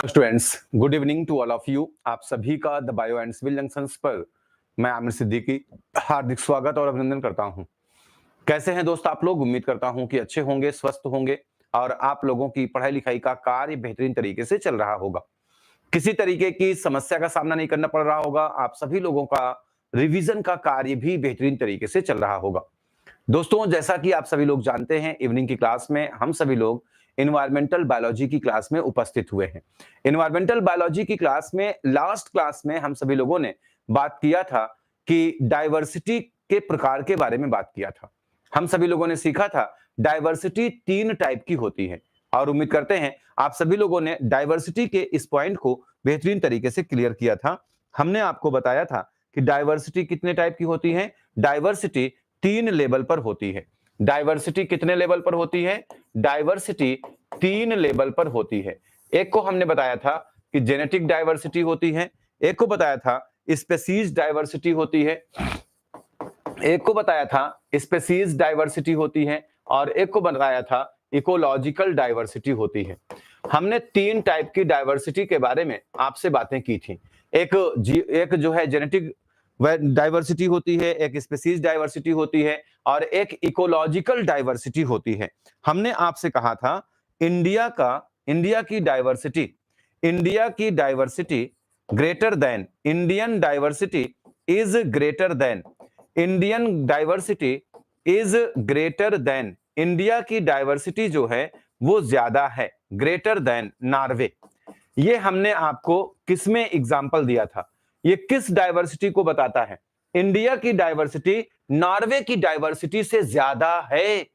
Students, good evening to all of you. आप सभी का the bio and civil junctions पर मैं आमिर सिद्दीकी हार्दिक स्वागत और अभिनंदन करता हूं। कैसे हैं दोस्त आप लोग? उम्मीद करता हूं कि अच्छे होंगे, स्वस्थ होंगे और आप लोगों की पढ़ाई लिखाई का कार्य बेहतरीन तरीके से चल रहा होगा। किसी तरीके की समस्या का सामना नहीं करना पड़ रहा होगा। आप सभी लोगों का रिवीजन का कार्य भी बेहतरीन तरीके से चल रहा होगा। दोस्तों, जैसा कि आप सभी लोग जानते हैं, इवनिंग की क्लास में हम सभी लोग इन्वायरमेंटल बायोलॉजी की क्लास में उपस्थित हुए हैं। इन्वायरमेंटल बायोलॉजी की क्लास में लास्ट क्लास में हम सभी लोगों ने बात किया था कि डाइवर्सिटी के प्रकार के बारे में बात किया था। हम सभी लोगों ने सीखा था डाइवर्सिटी 3 टाइप की होती है और उम्मीद करते हैं आप सभी लोगों ने डाइवर्सिटी के इस पॉइंट को बेहतरीन तरीके से क्लियर किया था। हमने आपको बताया था कि डाइवर्सिटी कितने टाइप की होती है। डाइवर्सिटी 3 लेवल पर होती है। डाइवर्सिटी कितने लेवल पर होती है? डाइवर्सिटी 3 लेवल पर होती है। एक को हमने बताया था कि जेनेटिक डाइवर्सिटी होती है, एक को बताया था स्पेसीज डाइवर्सिटी होती है, एक को बताया था स्पेसीज डाइवर्सिटी होती है और एक को बताया था इकोलॉजिकल डाइवर्सिटी होती है। हमने 3 टाइप की डाइवर्सिटी के बारे में आपसे बातें की थी। एक जो है जेनेटिक डाइवर्सिटी होती है, एक स्पीसीज डाइवर्सिटी होती है और एक इकोलॉजिकल डाइवर्सिटी होती है। हमने आपसे कहा था इंडिया की diversity greater than Indian diversity is greater than India की डाइवर्सिटी जो है वो ज्यादा है, ग्रेटर देन नॉर्वे। ये हमने आपको किसमें एग्जांपल दिया था? ये किस डाइवर्सिटी को बताता है? इंडिया की डाइवर्सिटी नॉर्वे की डाइवर्सिटी से ज्यादा है।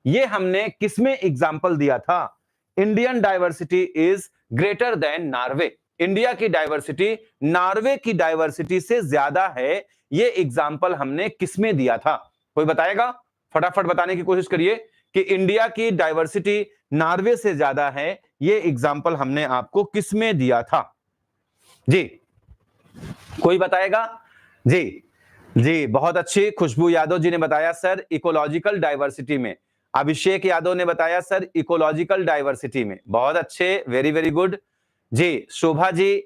ये हमने किसमें एग्जांपल दिया था? Indian diversity is greater than Norway. India की डाइवर्सिटी नॉर्वे की डाइवर्सिटी से ज्यादा है। ये एग्जांपल हमने किसमें दिया था? कोई बताएगा? फटाफट बताने की कोशिश करिए कि इंडिया की डाइवर्सिटी नॉर्वे से ज्यादा है। ये एग्जांपल हमने आपको किसमें दिया था? जी, कोई बताएगा? जी, बहुत अच्छी। खुशबू यादव जी ने बताया सर इकोलॉजिकल डाइवर्सिटी में। अभिषेक यादव ने बताया सर इकोलॉजिकल डाइवर्सिटी में। बहुत अच्छे, वेरी वेरी गुड। जी, शोभा जी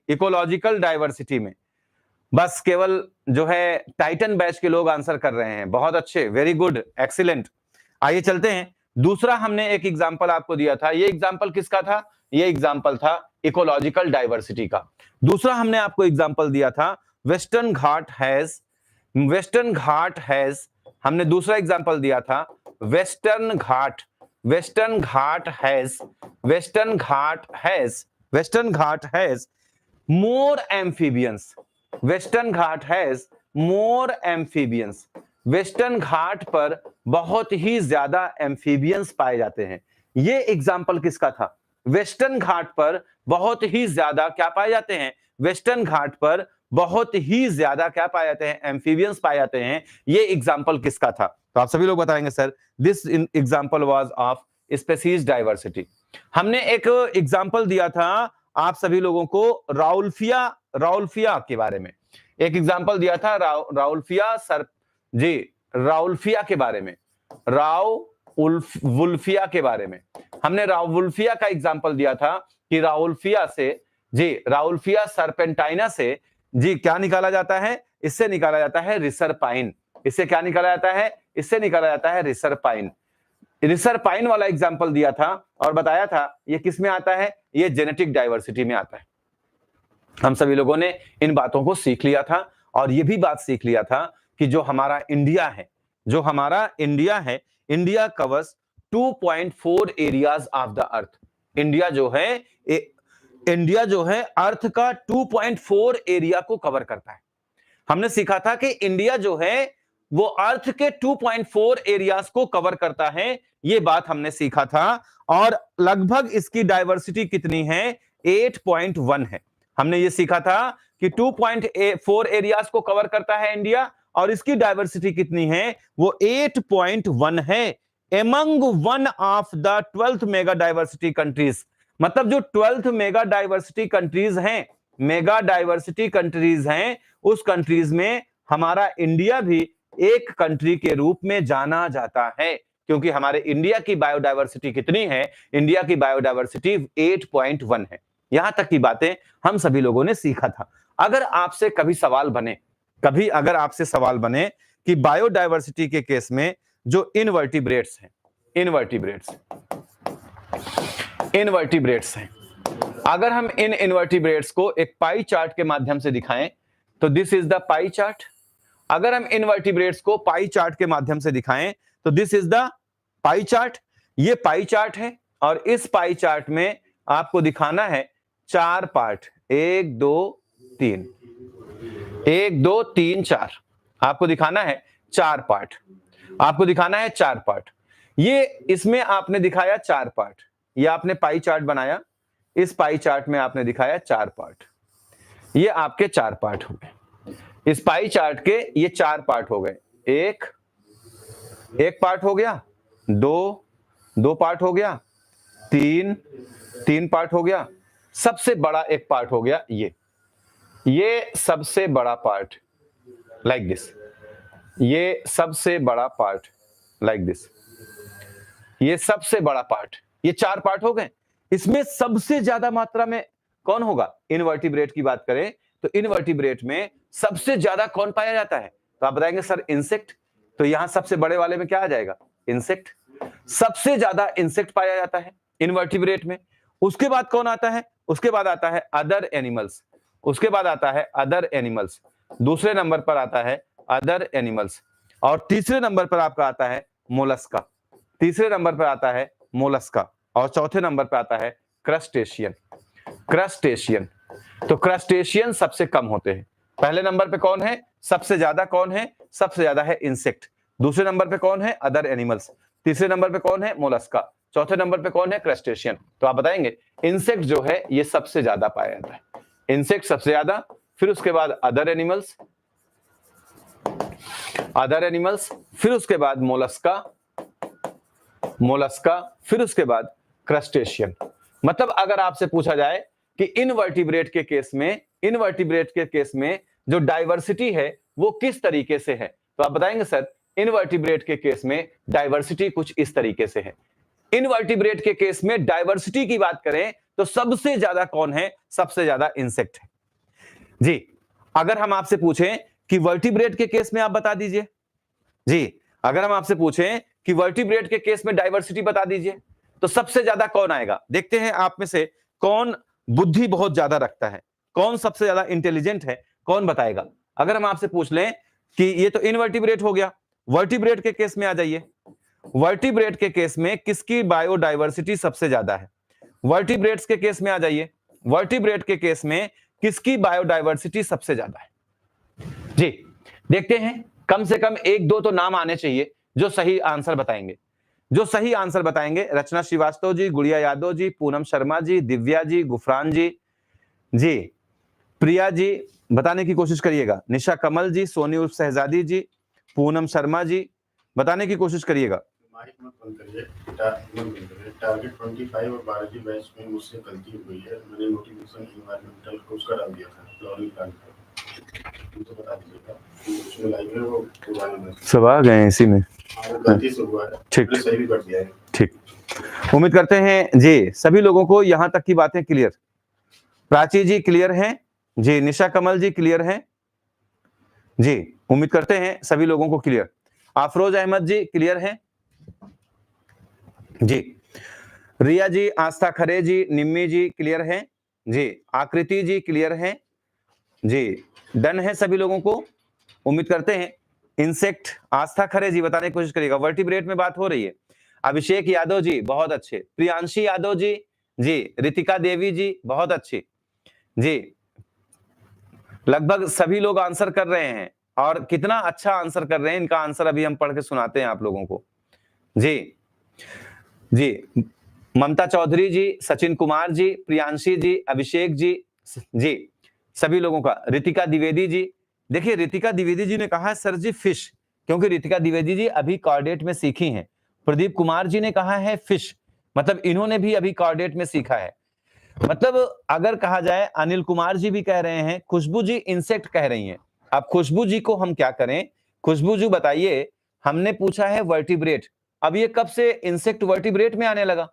इकोलॉजिकल डाइवर्सिटी में। बस केवल जो है टाइटन बैच के लोग आंसर कर रहे हैं। बहुत अच्छे, वेरी गुड, एक्सीलेंट। आइए चलते हैं। दूसरा हमने एक एग्जांपल आपको दिया था। ये एग्जांपल किसका था? ये एग्जांपल था इकोलॉजिकल डाइवर्सिटी का। दूसरा हमने आपको एग्जांपल दिया था वेस्टर्न घाट हैज हमने दूसरा एग्जांपल दिया था Western Ghat has more amphibians. Western Ghat पर बहुत ही ज्यादा एम्फीबियंस पाए जाते हैं। ये एग्जांपल किसका था? वेस्टर्न घाट पर बहुत ही ज्यादा क्या पाए जाते हैं? वेस्टर्न घाट पर बहुत ही ज्यादा क्या पाए जाते हैं? एम्फीबियंस पाए जाते हैं। ये एग्जांपल किसका था? तो आप सभी लोग बताएंगे sir this example was of species diversity. हमने एक एग्जांपल दिया था आप सभी लोगों को राउल्फिया के बारे में। एक एग्जांपल दिया था राउल्फिया के बारे में, राउल्फिया के बारे में। हमने राउल्फिया का एग्जांपल दिया था कि राउल्फिया सर्पेंटाइना से क्या निकाला जाता है? इससे निकाला जाता है रिसरपाइन। इससे क्या निकाला जाता है? इससे निकाला जाता है रिसरपाइन वाला एग्जांपल दिया था और बताया था ये किस में आता है? ये जेनेटिक डाइवर्सिटी में आता है। हम सभी लोगों ने इन बातों को सीख लिया था और ये भी बात सीख लिया था कि जो हमारा इंडिया है, India covers 2.4 areas of the earth. India जो है अर्थ का 2.4 एरिया को कवर करता है। हमने सीखा था कि इंडिया जो है वो अर्थ के 2.4 एरियाज को कवर करता है। ये बात हमने सीखा था और लगभग इसकी डाइवर्सिटी कितनी है? 8.1 है। हमने ये सीखा था कि 2.4 एरियाज को कवर करता है इंडिया और इसकी डाइवर्सिटी कितनी है? वो 8.1 है। Among one of the 12th mega diversity countries, मतलब जो 12th मेगा डाइवर्सिटी कंट्रीज हैं, उस कंट्रीज में हमारा इंडिया भी एक कंट्री के रूप में जाना जाता है, क्योंकि हमारे इंडिया की बायोडाइवर्सिटी कितनी है? इंडिया की बायोडाइवर्सिटी 8.1 है। यहां तक की बातें हम सभी लोगों ने सीखा था। अगर आपसे कभी सवाल बने, अगर आपसे सवाल बने कि बायोडायवर्सिटी के केस में जो इनवर्टिब्रेट्स हैं, इनवर्टिब्रेट्स हैं, अगर हम इन इनवर्टिब्रेट्स को एक पाई चार्ट के माध्यम से दिखाएं तो this is the pie chart. अगर हम इनवर्टिब्रेट्स को पाई चार्ट के माध्यम से दिखाएं तो this is the pie chart. ये पाई चार्ट है और इस पाई चार्ट में आपको दिखाना है 4 पार्ट, 1 2 3, 1 2 3 4, आपको दिखाना है 4 पार्ट, आपको दिखाना है 4 पार्ट। ये इसमें आपने दिखाया 4 पार्ट, ये आपने पाई चार्ट बनाया, इस पाई चार्ट में आपने दिखाया 4 पार्ट, ये आपके 4 पार्ट हो गए। इस पाई चार्ट के ये 4 पार्ट हो गए, एक पार्ट हो गया, 2 पार्ट हो गया, 3 पार्ट हो गया, सबसे बड़ा एक पार्ट हो गया ये सबसे बड़ा पार्ट लाइक दिस, ये सबसे बड़ा पार्ट लाइक दिस, ये सबसे बड़ा पार्ट, ये 4 पार्ट हो गए। इसमें सबसे ज्यादा मात्रा में कौन होगा? इनवर्टिब्रेट की बात करें तो इनवर्टिब्रेट में सबसे ज्यादा कौन पाया जाता है? तो आप बताएंगे सर इंसेक्ट। तो यहां सबसे बड़े वाले में क्या आ जाएगा? इंसेक्ट। सबसे ज्यादा इंसेक्ट पाया जाता है इनवर्टिब्रेट में। उसके बाद कौन आता है? उसके बाद आता है अदर एनिमल्स, उसके बाद आता है अदर एनिमल्स, दूसरे नंबर पर आता है अदर एनिमल्स, और तीसरे नंबर पर आपका आता है मोलस्का, तीसरे नंबर पर आता है मोलस्का, और चौथे नंबर पर आता है क्रस्टेशियन। क्रस्टेशियन, तो क्रस्टेशियन सबसे कम होते हैं। पहले नंबर पे कौन है? सबसे ज्यादा कौन है? सबसे ज्यादा है इंसेक्ट। दूसरे नंबर पे कौन है? Other animals. तीसरे नंबर पे कौन है? मोलस्का। चौथे नंबर पे कौन है? क्रस्टेशियन। तो आप बताएंगे इंसेक्ट जो है ये सबसे ज्यादा पाया जाता है, इंसेक्ट सबसे ज्यादा, फिर उसके बाद अदर एनिमल्स, फिर उसके बाद मोलस्का, फिर उसके बाद क्रस्टेशियन। मतलब अगर आपसे पूछा जाए कि इनवर्टिब्रेट के केस में जो डाइवर्सिटी है वो किस तरीके से है, तो आप बताएंगे सर इनवर्टिब्रेट के केस में डाइवर्सिटी कुछ इस तरीके से है। इनवर्टिब्रेट के केस में डाइवर्सिटी की बात करें तो सबसे ज्यादा कौन है? सबसे ज्यादा इंसेक्ट है जी। अगर हम आपसे पूछें कि वर्टिब्रेट के केस में आप बता दीजिए जी, अगर हम आपसे पूछें कि वर्टिब्रेट के केस में डाइवर्सिटी बता दीजिए तो सबसे ज्यादा कौन आएगा? देखते हैं आप में से कौन बुद्धि बहुत ज्यादा रखता है, कौन सबसे ज्यादा इंटेलिजेंट है, कौन बताएगा? अगर हम आपसे पूछ लें कि ये तो इनवर्टिब्रेट हो गया, वर्टिब्रेट के केस में आ जाइए। वर्टिब्रेट के केस में किसकी बायोडाइवर्सिटी सबसे ज्यादा है? वर्टिब्रेट्स के केस में आ जाइए। वर्टिब्रेट के केस में किसकी बायोडाइवर्सिटी सबसे ज्यादा है जी? देखते हैं, कम से कम 1-2 तो नाम आने चाहिए जो सही आंसर बताएंगे। जो सही आंसर बताएंगे रचना श्रीवास्तव जी, गुड़िया यादव जी, पूनम शर्मा जी, दिव्या जी, गुफरान जी, प्रिया जी, बताने की कोशिश करिएगा। निशा कमल जी, सोनी उर्फ शहजादी जी, पूनम शर्मा जी, बताने की कोशिश करिएगा। टारगेट 25 और 12 की बैच में मुझसे गलती हो गई है, मैंने नोटिफिकेशन एनवायरमेंटल को उसका डाल दिया था, फ्लोरिंग प्लांट का, तो बता दीजिएगा उसमें लाइव है वो पुराने में सब आ गए इसी में, गलती से हुआ है, ठीक, सही भी कर दिया है। ठीक, उम्मीद करते हैं जी सभी लोगों को यहां तक की बातें क्लियर। प्राची जी क्लियर हैं जी, निशा कमल जी क्लियर हैं जी, उम्मीद करते हैं सभी लोगों को क्लियर। अफरोज अहमद जी क्लियर हैं जी, रिया जी, आस्था खरे जी, निम्मी जी क्लियर हैं जी, आकृति जी क्लियर हैं जी, डन है सभी लोगों को। उम्मीद करते हैं इंसेक्ट, आस्था खरे जी बताने की कोशिश करिएगा। वर्टिब्रेट में बात हो रही है। अभिषेक यादव जी बहुत अच्छे, प्रियांशी यादव जी जी, रितिका देवी जी बहुत अच्छी जी, लगभग सभी लोग आंसर कर रहे हैं और कितना अच्छा आंसर कर रहे हैं। इनका आंसर अभी हम पढ़ के सुनाते हैं आप लोगों को जी। ममता चौधरी जी, सचिन कुमार जी, प्रियांशी जी, अभिषेक जी, सभी लोगों का। रितिका द्विवेदी जी, देखिए रितिका द्विवेदी जी ने कहा है सर जी फिश, क्योंकि रितिका द्विवेदी जी अभी कॉर्डेट में सीखी हैं। प्रदीप कुमार जी ने कहा है फिश, मतलब इन्होंने भी अभी कॉर्डेट में सीखा है। मतलब अगर कहा जाए अनिल कुमार जी भी कह रहे हैं, खुशबू जी इंसेक्ट कह रही हैं। अब खुशबू जी को हम क्या करें? खुशबू जी बताइए, हमने पूछा है वर्टिब्रेट, अब ये कब से इंसेक्ट वर्टिब्रेट में आने लगा?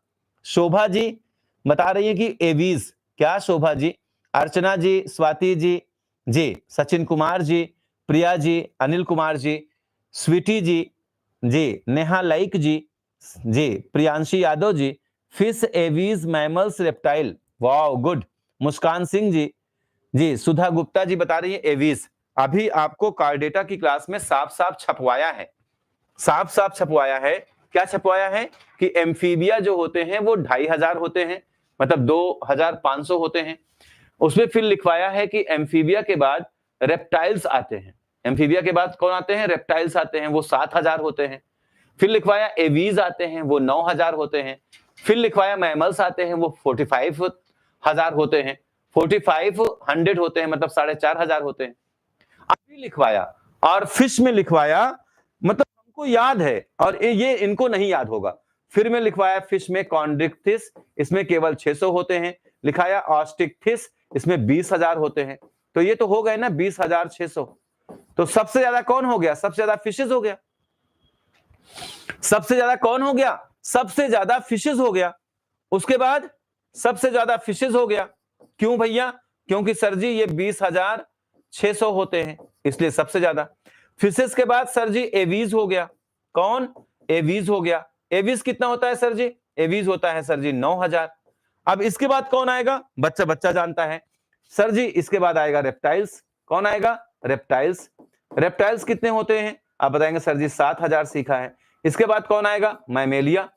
शोभा जी बता रही है कि एवीज, क्या Shobha ji, Archana ji, Swati ji, ji Sachin Kumar ji, Priya ji, Anil Kumar ji, Sweety ji, Neha like ji, Priyanshi Yadav ji, fish, aves, mammals, reptile, wow good. Muskan Singh ji, Sudha Gupta ji बता रही है एवीज। अभी आपको कार्डेटा की क्लास में साफ साफ छपवाया है, साफ साफ छपवाया है। क्या छपवाया है कि एम्फीबिया जो होते हैं वो 2500 होते हैं, मतलब 2500 होते हैं। उसमें फिर लिखवाया है कि एम्फीबिया के बाद रेप्टाइल्स आते हैं। एम्फीबिया के बाद कौन आते हैं? रेप्टाइल्स आते हैं, वो 7000 होते हैं। फिर लिखवाया एवीज आते हैं, वो 9000 होते हैं। फिर लिखवाया मैमल्स आते हैं, वो 45,000 होते हैं, 4500 होते हैं, मतलब 4500 होते हैं। अभी लिखवाया और फिश में लिखवाया, मतलब हमको याद है और ये इनको नहीं याद होगा। फिर में लिखवाया फिश में कॉन्ड्रिक्थिस, इसमें केवल 600 होते हैं। लिखाया ऑस्टिक्थिस, इसमें 20,000 होते हैं। तो ये तो हो गए ना 20,600। तो सबसे ज्यादा कौन हो गया? सबसे ज्यादा फिशेस हो गया। सबसे ज्यादा कौन हो गया? सबसे ज्यादा फिशेस हो गया। उसके बाद सबसे ज्यादा फिशेस हो गया। क्यों भैया? क्योंकि सर जी ये 20,600 होते हैं, इसलिए सबसे ज्यादा। फिशेस के बाद सर जी एवीज हो गया। कौन? एवीज हो गया। एवीज कितना होता है सर जी? एवीज होता है सर जी 9,000। अब इसके बाद कौन आएगा? बच्चा बच्चा जानता है सर जी। इसके बाद आएगा रेप्टाइल्स। कौन आएगा? रेप्टाइल्स। रेप्टाइल्स कितने होते हैं? आप बताएंगे सर जी 7,000 सीखा है। इसके बाद कौन आएगा? मैमेलिया।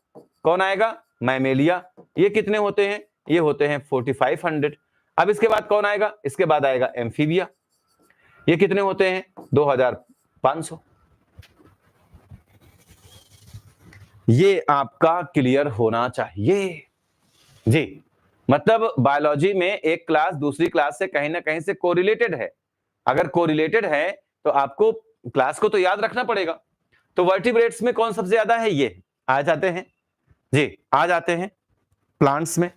कौन आएगा? मैमेलिया। ये कितने होते हैं? ये होते हैं 4500। अब इसके बाद कौन आएगा? इसके बाद आएगा एम्फीबिया। ये कितने होते हैं? 2500। ये आपका क्लियर होना चाहिए जी। मतलब बायोलॉजी में एक क्लास दूसरी क्लास से कहीं ना कहीं से कोरिलेटेड है। अगर कोरिलेटेड है तो आपको क्लास को तो याद रखना पड़ेगा। तो वर्टिब्रेट्स में कौन सबसे ज्यादा है? ये आ जाते हैं जी, आ जाते हैं प्लांट्स में।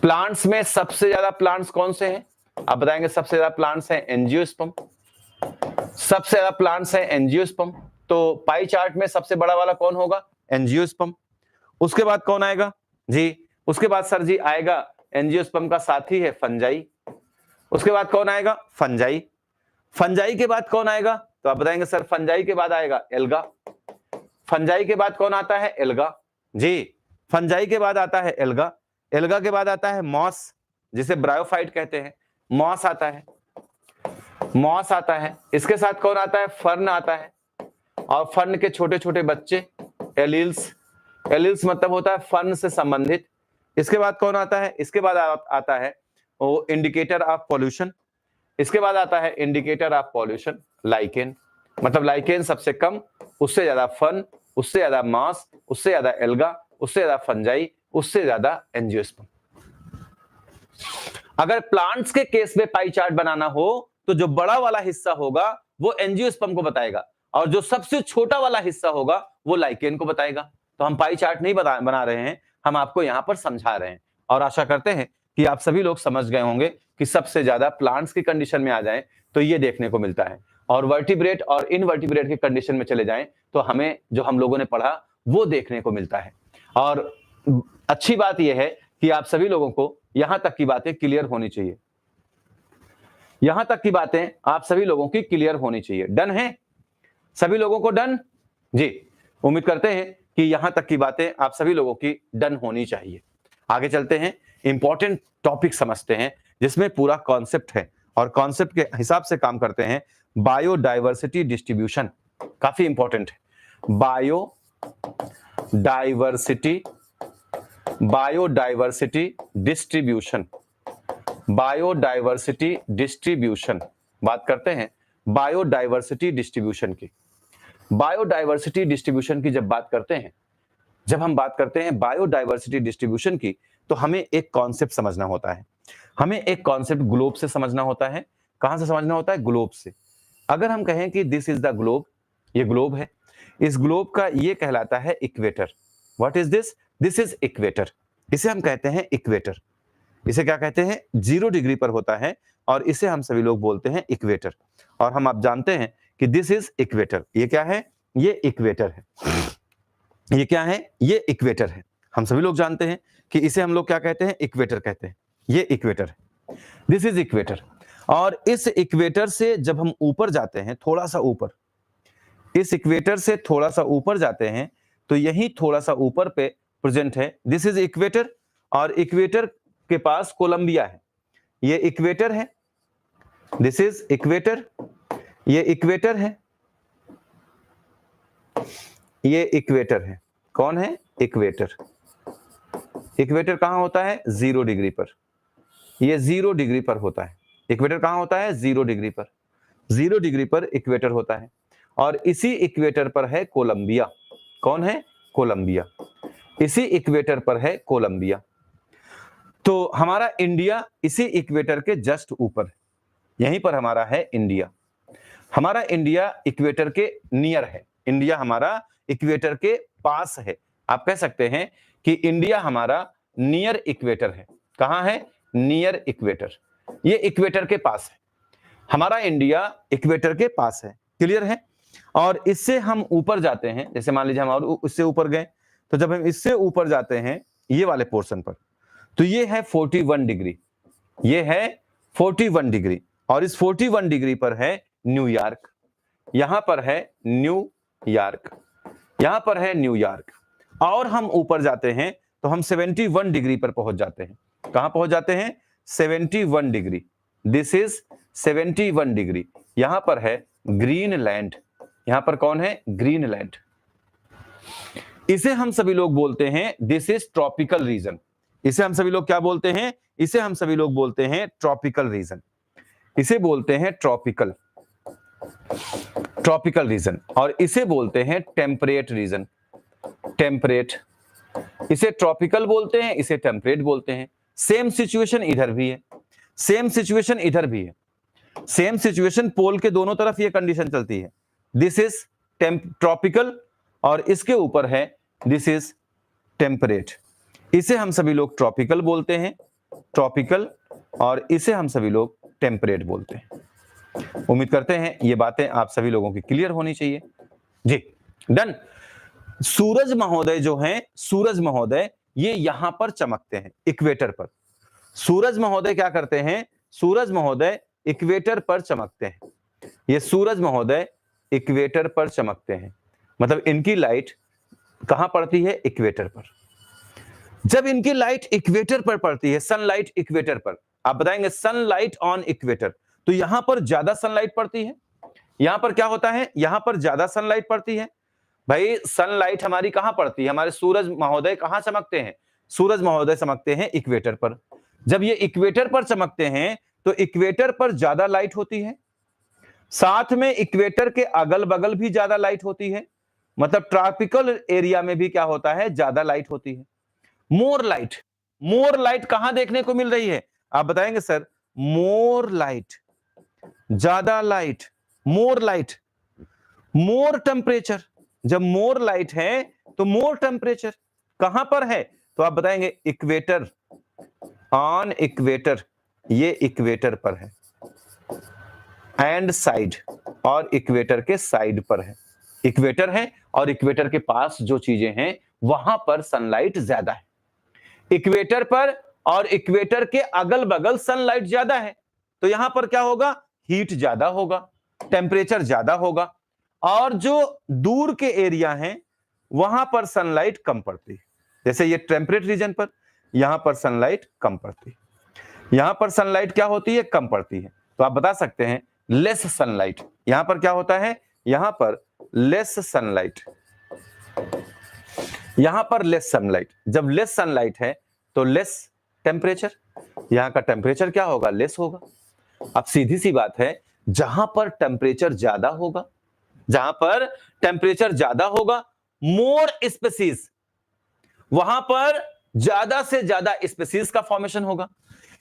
प्लांट्स में सबसे ज्यादा प्लांट्स कौन से हैं? आप बताएंगे सबसे ज्यादा प्लांट्स हैं एंजियोस्पर्म। सबसे ज्यादा प्लांट्स हैं एंजियोस्पर्म। तो पाई चार्ट में सबसे बड़ा वाला कौन होगा? एंजियोस्पर्म। उसके बाद कौन आएगा जी? उसके बाद सर जी आएगा एंजियोस्पर्म का साथी है फंजाई। उसके बाद कौन आएगा? फंजाई। फंजाई के बाद कौन आएगा? तो आप बताएंगे सर फंजाई के बाद आएगा एल्गा। फंजाई के बाद कौन आता है? एल्गा जी। फंजाई के बाद आता है एल्गा। एल्गा के बाद आता है मॉस, जिसे ब्रायोफाइट कहते हैं। मॉस आता है, मॉस आता है। इसके साथ कौन आता है? फर्न आता है। और फर्न के छोटे छोटे बच्चे एलिल्स। एलिल्स मतलब होता है फर्न से संबंधित। इसके बाद कौन आता है? इसके बाद आता है वो इंडिकेटर ऑफ पॉल्यूशन। इसके बाद आता है इंडिकेटर ऑफ पॉल्यूशन लाइकेन। मतलब लाइकेन सबसे कम, उससे ज्यादा फर्न, उससे ज्यादा मॉस, उससे ज्यादा एल्गा, उससे ज्यादा फंजाई, उससे ज्यादा एंजियोस्पर्म। अगर प्लांट्स के केस में पाई चार्ट बनाना हो तो जो बड़ा वाला हिस्सा होगा वो एंजियोस्पर्म को बताएगा और जो सबसे छोटा वाला हिस्सा होगा वो लाइकेन को बताएगा। तो हम पाई चार्ट नहीं बना रहे हैं, हम आपको यहां पर समझा रहे हैं। और आशा करते हैं कि आप सभी लोग समझ गए होंगे कि सबसे ज्यादा प्लांट्स की कंडीशन में आ जाएं तो ये देखने को मिलता है, और वर्टिब्रेट और इनवर्टिब्रेट की कंडीशन में चले जाएं तो हमें जो हम लोगों ने पढ़ा वो देखने को मिलता है। और अच्छी बात यह है कि आप सभी लोगों को यहां तक की बातें क्लियर होनी चाहिए। यहां तक की बातें आप सभी लोगों की क्लियर होनी चाहिए। डन है सभी लोगों को? डन जी। उम्मीद करते हैं कि यहां तक की बातें आप सभी लोगों की डन होनी चाहिए। आगे चलते हैं, इंपॉर्टेंट टॉपिक समझते हैं जिसमें पूरा कॉन्सेप्ट है और कॉन्सेप्ट के हिसाब से काम करते हैं। बायोडाइवर्सिटी डिस्ट्रीब्यूशन काफी इंपॉर्टेंट है। बायोडाइवर्सिटी डिस्ट्रीब्यूशन, बायोडाइवर्सिटी डिस्ट्रीब्यूशन बात करते हैं बायोडाइवर्सिटी डिस्ट्रीब्यूशन की। बायोडाइवर्सिटी डिस्ट्रीब्यूशन की जब हम बात करते हैं बायोडाइवर्सिटी डिस्ट्रीब्यूशन की, तो हमें एक कॉन्सेप्ट समझना होता है। हमें एक कॉन्सेप्ट ग्लोब से समझना होता है। कहां से समझना होता है? ग्लोब से। अगर हम कहें कि दिस इज द ग्लोब, ये ग्लोब है, इस ग्लोब का ये कहलाता है equator. What is this? This is equator. इसे हम कहते हैं इक्वेटर। इसे क्या कहते हैं? 0 डिग्री पर होता है और इसे हम सभी लोग बोलते हैं इक्वेटर। और हम आप जानते हैं कि दिस इज इक्वेटर। ये क्या है? ये इक्वेटर है। ये क्या है? ये इक्वेटर है। हम सभी लोग जानते हैं कि इसे हम लोग क्या कहते हैं? इक्वेटर कहते हैं। ये इक्वेटर है, दिस इज इक्वेटर। और इस इक्वेटर से जब हम ऊपर जाते हैं, थोड़ा सा ऊपर, इस इक्वेटर से थोड़ा सा ऊपर जाते हैं, तो यही थोड़ा सा ऊपर पे प्रेजेंट है, दिस इज इक्वेटर। और इक्वेटर के पास कोलंबिया है, ये इक्वेटर है, दिस इज इक्वेटर, ये इक्वेटर है, ये इक्वेटर है। कौन है? इक्वेटर। इक्वेटर कहां होता है? 0 डिग्री पर, ये 0 डिग्री पर होता है। इक्वेटर कहां होता है? 0 डिग्री पर, 0 डिग्री पर इक्वेटर होता है। और इसी इक्वेटर पर है कोलंबिया। कौन है? कोलंबिया। इसी इक्वेटर पर है कोलंबिया। तो हमारा इंडिया इसी इक्वेटर के जस्ट ऊपर, यहीं पर हमारा है इंडिया। हमारा इंडिया इक्वेटर के नियर है, इंडिया हमारा इक्वेटर के पास है। आप कह सकते हैं कि इंडिया हमारा नियर इक्वेटर है। कहां है? नियर इक्वेटर, ये इक्वेटर के पास है। हमारा इंडिया इक्वेटर के पास है, क्लियर है। और इससे हम ऊपर जाते हैं, जैसे मान लीजिए हम और इससे ऊपर गए, तो जब हम इससे ऊपर जाते हैं ये वाले पोर्शन पर, तो ये है 41 डिग्री, ये है 41 डिग्री। और इस 41 डिग्री पर है न्यूयॉर्क, यहां पर है न्यूयॉर्क, यहां पर है न्यूयॉर्क। और हम ऊपर जाते हैं तो हम 71 डिग्री पर पहुंच जाते हैं। कहां पहुंच जाते हैं? 71 डिग्री, दिस इज 71 डिग्री। यहां पर है ग्रीनलैंड, यहां पर कौन है? ग्रीनलैंड। इसे हम सभी लोग बोलते हैं दिस इज ट्रॉपिकल रीजन। इसे हम सभी लोग क्या बोलते हैं? इसे हम सभी लोग बोलते हैं ट्रॉपिकल रीजन, इसे बोलते हैं ट्रॉपिकल, ट्रॉपिकल रीजन। और इसे बोलते हैं टेम्परेट रीजन, टेम्परेट। इसे ट्रॉपिकल बोलते हैं, इसे टेम्परेट बोलते हैं। सेम सिचुएशन इधर भी है, सेम सिचुएशन इधर भी है, सेम सिचुएशन, पोल के दोनों तरफ ये कंडीशन चलती है। दिस इज ट्रॉपिकल और इसके ऊपर है दिस इज टेम्परेट। इसे हम सभी लोग ट्रॉपिकल बोलते हैं, ट्रॉपिकल, और इसे हम सभी लोग टेम्परेट बोलते हैं। उम्मीद करते हैं ये बातें आप सभी लोगों की क्लियर होनी चाहिए जी। डन। सूरज महोदय जो हैं, सूरज महोदय ये यहां पर चमकते हैं इक्वेटर पर। सूरज महोदय क्या करते हैं? सूरज महोदय इक्वेटर पर चमकते हैं। ये सूरज महोदय इक्वेटर पर चमकते हैं, मतलब इनकी लाइट कहां पड़ती है? इक्वेटर पर। जब इनकी लाइट इक्वेटर पर पड़ती है, सनलाइट इक्वेटर पर, आप बताएंगे सनलाइट ऑन इक्वेटर, तो यहां पर ज्यादा सनलाइट पड़ती है। यहां पर क्या होता है? यहां पर ज्यादा सनलाइट पड़ती है। भाई सनलाइट हमारी कहां पड़ती है? हमारे सूरज महोदय कहां चमकते हैं? सूरज महोदय चमकते हैं इक्वेटर पर। जब ये इक्वेटर पर चमकते हैं तो इक्वेटर पर ज्यादा लाइट होती है, साथ में इक्वेटर के अगल बगल भी ज्यादा लाइट होती है, मतलब ट्रॉपिकल एरिया में भी क्या होता है? ज्यादा लाइट होती है। मोर लाइट, मोर लाइट कहां देखने को मिल रही है? आप बताएंगे सर। मोर लाइट, ज्यादा लाइट, मोर लाइट, मोर टेम्परेचर। जब मोर लाइट है तो मोर टेम्परेचर कहां पर है? तो आप बताएंगे इक्वेटर, ऑन इक्वेटर, ये इक्वेटर पर है, एंड साइड, और इक्वेटर के साइड पर है। इक्वेटर है और इक्वेटर के पास जो चीजें हैं वहां पर सनलाइट ज्यादा है। इक्वेटर पर और इक्वेटर के अगल बगल सनलाइट ज्यादा है, तो यहां पर क्या होगा? हीट ज्यादा होगा, टेम्परेचर ज्यादा होगा। और जो दूर के एरिया हैं वहां पर सनलाइट कम पड़ती है। जैसे ये टेम्परेट रीजन पर यहां पर सनलाइट कम पड़ती है, यहां पर सनलाइट क्या होती है? कम पड़ती है। तो आप बता सकते हैं लेस सनलाइट। यहां पर क्या होता है? यहां पर लेस सनलाइट, यहां पर लेस सनलाइट। जब लेस सनलाइट है तो लेस टेम्परेचर, यहां का टेम्परेचर क्या होगा? लेस होगा। अब सीधी सी बात है, जहां पर टेम्परेचर ज्यादा होगा, जहां पर टेम्परेचर ज्यादा होगा, मोर स्पीसीज, वहां पर ज्यादा से ज्यादा स्पीसीज का फॉर्मेशन होगा।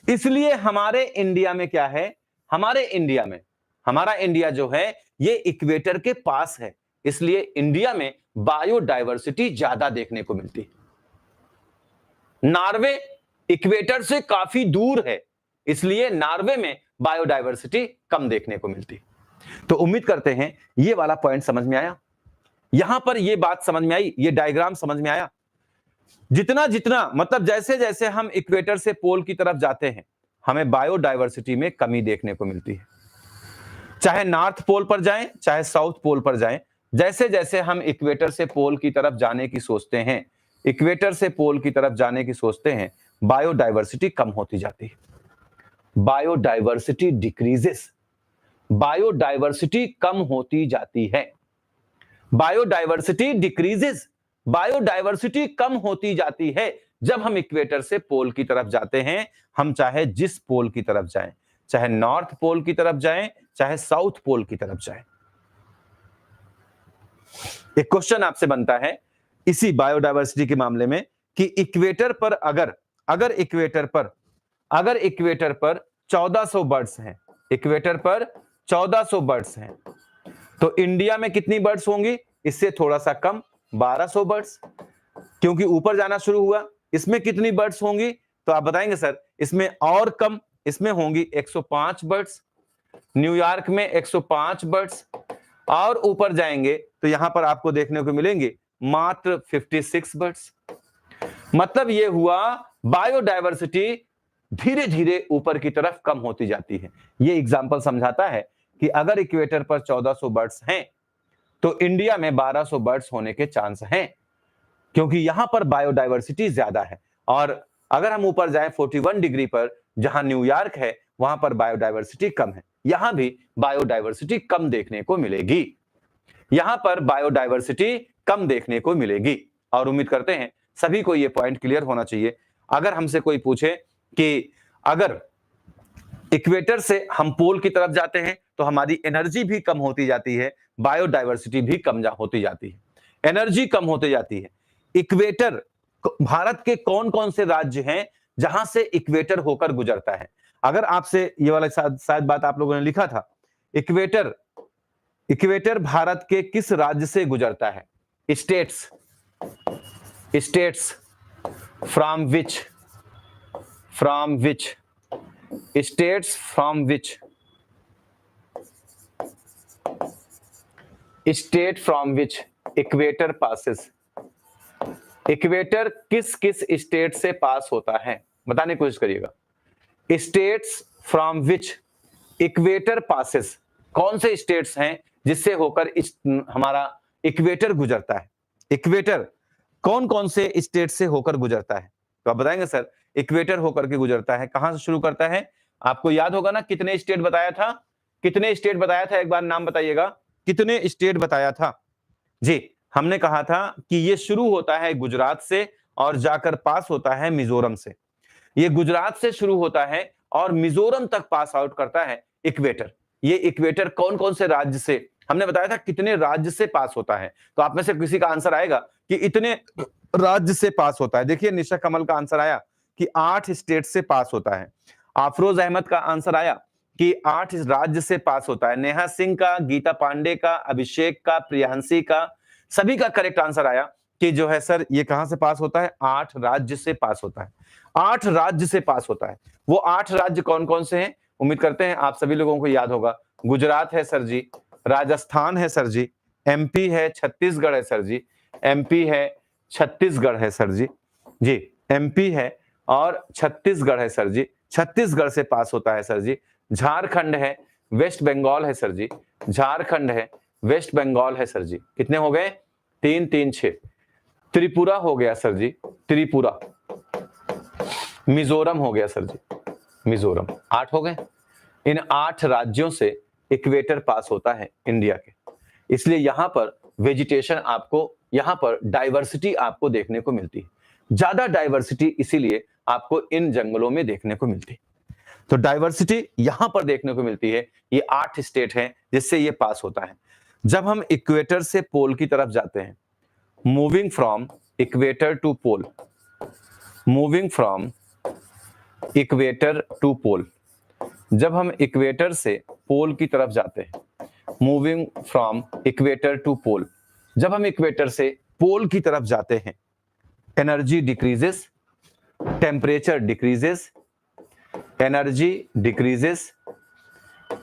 इसलिए हमारे इंडिया में क्या है? हमारे इंडिया में, हमारा इंडिया जो है ये इक्वेटर के पास है, इसलिए इंडिया में बायोडायवर्सिटी ज्यादा देखने को मिलती है। नॉर्वे इक्वेटर से काफी दूर है, इसलिए नॉर्वे में बायोडायवर्सिटी कम देखने को मिलती है। तो उम्मीद करते हैं ये वाला पॉइंट समझ में आया, यहां पर ये बात समझ में आई, ये डायग्राम समझ में आया। जितना जितना मतलब जैसे जैसे हम इक्वेटर से पोल की तरफ जाते हैं, हमें बायोडायवर्सिटी में कमी देखने को मिलती है। चाहे नॉर्थ पोल पर जाएं, चाहे साउथ पोल पर जाएं, जैसे जैसे हम इक्वेटर से पोल की तरफ जाने की सोचते हैं, इक्वेटर से पोल की तरफ जाने की सोचते हैं, बायोडायवर्सिटी कम होती जाती है। बायोडायवर्सिटी डिक्रीजेस, बायोडायवर्सिटी कम होती जाती है। बायोडायवर्सिटी डिक्रीजेस, बायोडायवर्सिटी कम होती जाती है जब हम इक्वेटर से पोल की तरफ जाते हैं। हम चाहे जिस पोल की तरफ जाएं, चाहे नॉर्थ पोल की तरफ जाएं, चाहे साउथ पोल की तरफ जाएं। एक क्वेश्चन आपसे बनता है इसी बायोडायवर्सिटी के मामले में कि इक्वेटर पर अगर इक्वेटर पर 1400 बर्ड्स हैं, इक्वेटर पर 1400 बर्ड्स हैं, तो इंडिया में कितनी बर्ड्स होंगी? इससे थोड़ा सा कम, 1200 बर्ड्स। क्योंकि ऊपर जाना शुरू हुआ, इसमें कितनी बर्ड्स होंगी? तो आप बताएंगे सर इसमें और कम, इसमें होंगी 105 बर्ड्स। न्यूयॉर्क में 105 बर्ड्स, और ऊपर जाएंगे तो यहां पर आपको देखने को मिलेंगे मात्र 56 बर्ड्स। मतलब यह हुआ बायोडायवर्सिटी धीरे धीरे ऊपर की तरफ कम होती जाती है। यह एग्जांपल समझाता है कि अगर इक्वेटर पर 1400 बर्ड्स हैं तो इंडिया में 1200 बर्ड्स होने के चांस हैं, क्योंकि यहां पर बायोडायवर्सिटी ज्यादा है। और अगर हम ऊपर जाएं 41 डिग्री पर, जहां न्यूयॉर्क है, वहां पर बायोडायवर्सिटी कम है। यहां भी बायोडायवर्सिटी कम देखने को मिलेगी, यहां पर बायोडायवर्सिटी कम देखने को मिलेगी। और उम्मीद करते हैं सभी को यह पॉइंट क्लियर होना चाहिए। अगर हमसे कोई पूछे कि अगर इक्वेटर से हम पोल की तरफ जाते हैं तो हमारी एनर्जी भी कम होती जाती है, बायोडायवर्सिटी भी कम होती जाती है, एनर्जी कम होती जाती है। इक्वेटर, भारत के कौन कौन से राज्य हैं जहां से इक्वेटर होकर गुजरता है? अगर आपसे ये वाला शायद बात आप लोगों ने लिखा था, इक्वेटर भारत के किस राज्य से गुजरता है? States, from which, states from which, state from which equator passes. Equator किस किस स्टेट से पास होता है? बताने की कोशिश करिएगा। States from which equator passes, कौन से स्टेट्स हैं जिससे होकर हमारा इक्वेटर गुजरता है? इक्वेटर कौन कौन से स्टेट से होकर गुजरता है? तो आप बताएंगे सर इक्वेटर होकर के गुजरता है, कहां से शुरू करता है? आपको याद होगा ना कितने स्टेट बताया था? कितने स्टेट बताया था? एक बार नाम बताइएगा, कितने स्टेट बताया था? जी, हमने कहा था कि ये शुरू होता है गुजरात से और जाकर पास होता है मिजोरम से। ये गुजरात से शुरू होता है और मिजोरम तक पास आउट करता है इक्वेटर। ये इक्वेटर कौन कौन से राज्य से, हमने बताया था कितने राज्य से पास होता है। तो आप में से किसी का आंसर आएगा कि इतने राज्य से पास होता है। देखिए निशा कमल का आंसर आया कि 8 स्टेट से पास होता है। अफरोज अहमद का आंसर आया कि 8 राज्य से पास होता है। नेहा सिंह का, गीता पांडे का, अभिषेक का, प्रियांशी का, सभी का करेक्ट आंसर आया कि जो है सर ये कहां से पास होता है? 8 राज्य से पास होता है। 8 राज्य से पास होता है। वो 8 राज्य कौन कौन से हैं? उम्मीद करते हैं आप सभी लोगों को याद होगा। गुजरात है सर जी, राजस्थान है सर जी, एमपी है, छत्तीसगढ़ है सर जी, एमपी है, छत्तीसगढ़ है सर जी, जी एमपी है और छत्तीसगढ़ है सर जी, छत्तीसगढ़ से पास होता है सर जी। झारखंड है, वेस्ट बंगाल है सर जी, झारखंड है, वेस्ट बंगाल है सर जी। कितने हो गए? 3 3 6। त्रिपुरा हो गया सर जी, त्रिपुरा। मिजोरम हो गया सर जी, मिजोरम। 8 हो गए। इन 8 राज्यों से इक्वेटर पास होता है इंडिया के। इसलिए यहां पर वेजिटेशन आपको, यहां पर डाइवर्सिटी आपको देखने को मिलती है। ज्यादा डाइवर्सिटी इसीलिए आपको इन जंगलों में देखने को मिलती है। तो डाइवर्सिटी यहां पर देखने को मिलती है। ये 8 स्टेट हैं जिससे ये पास होता है। जब हम इक्वेटर से पोल की तरफ जाते हैं, moving from equator to pole, moving from equator to pole, जब हम इक्वेटर से पोल की तरफ जाते हैं, moving from equator to pole, जब हम इक्वेटर से पोल की तरफ जाते हैं, energy decreases, temperature decreases, energy decreases,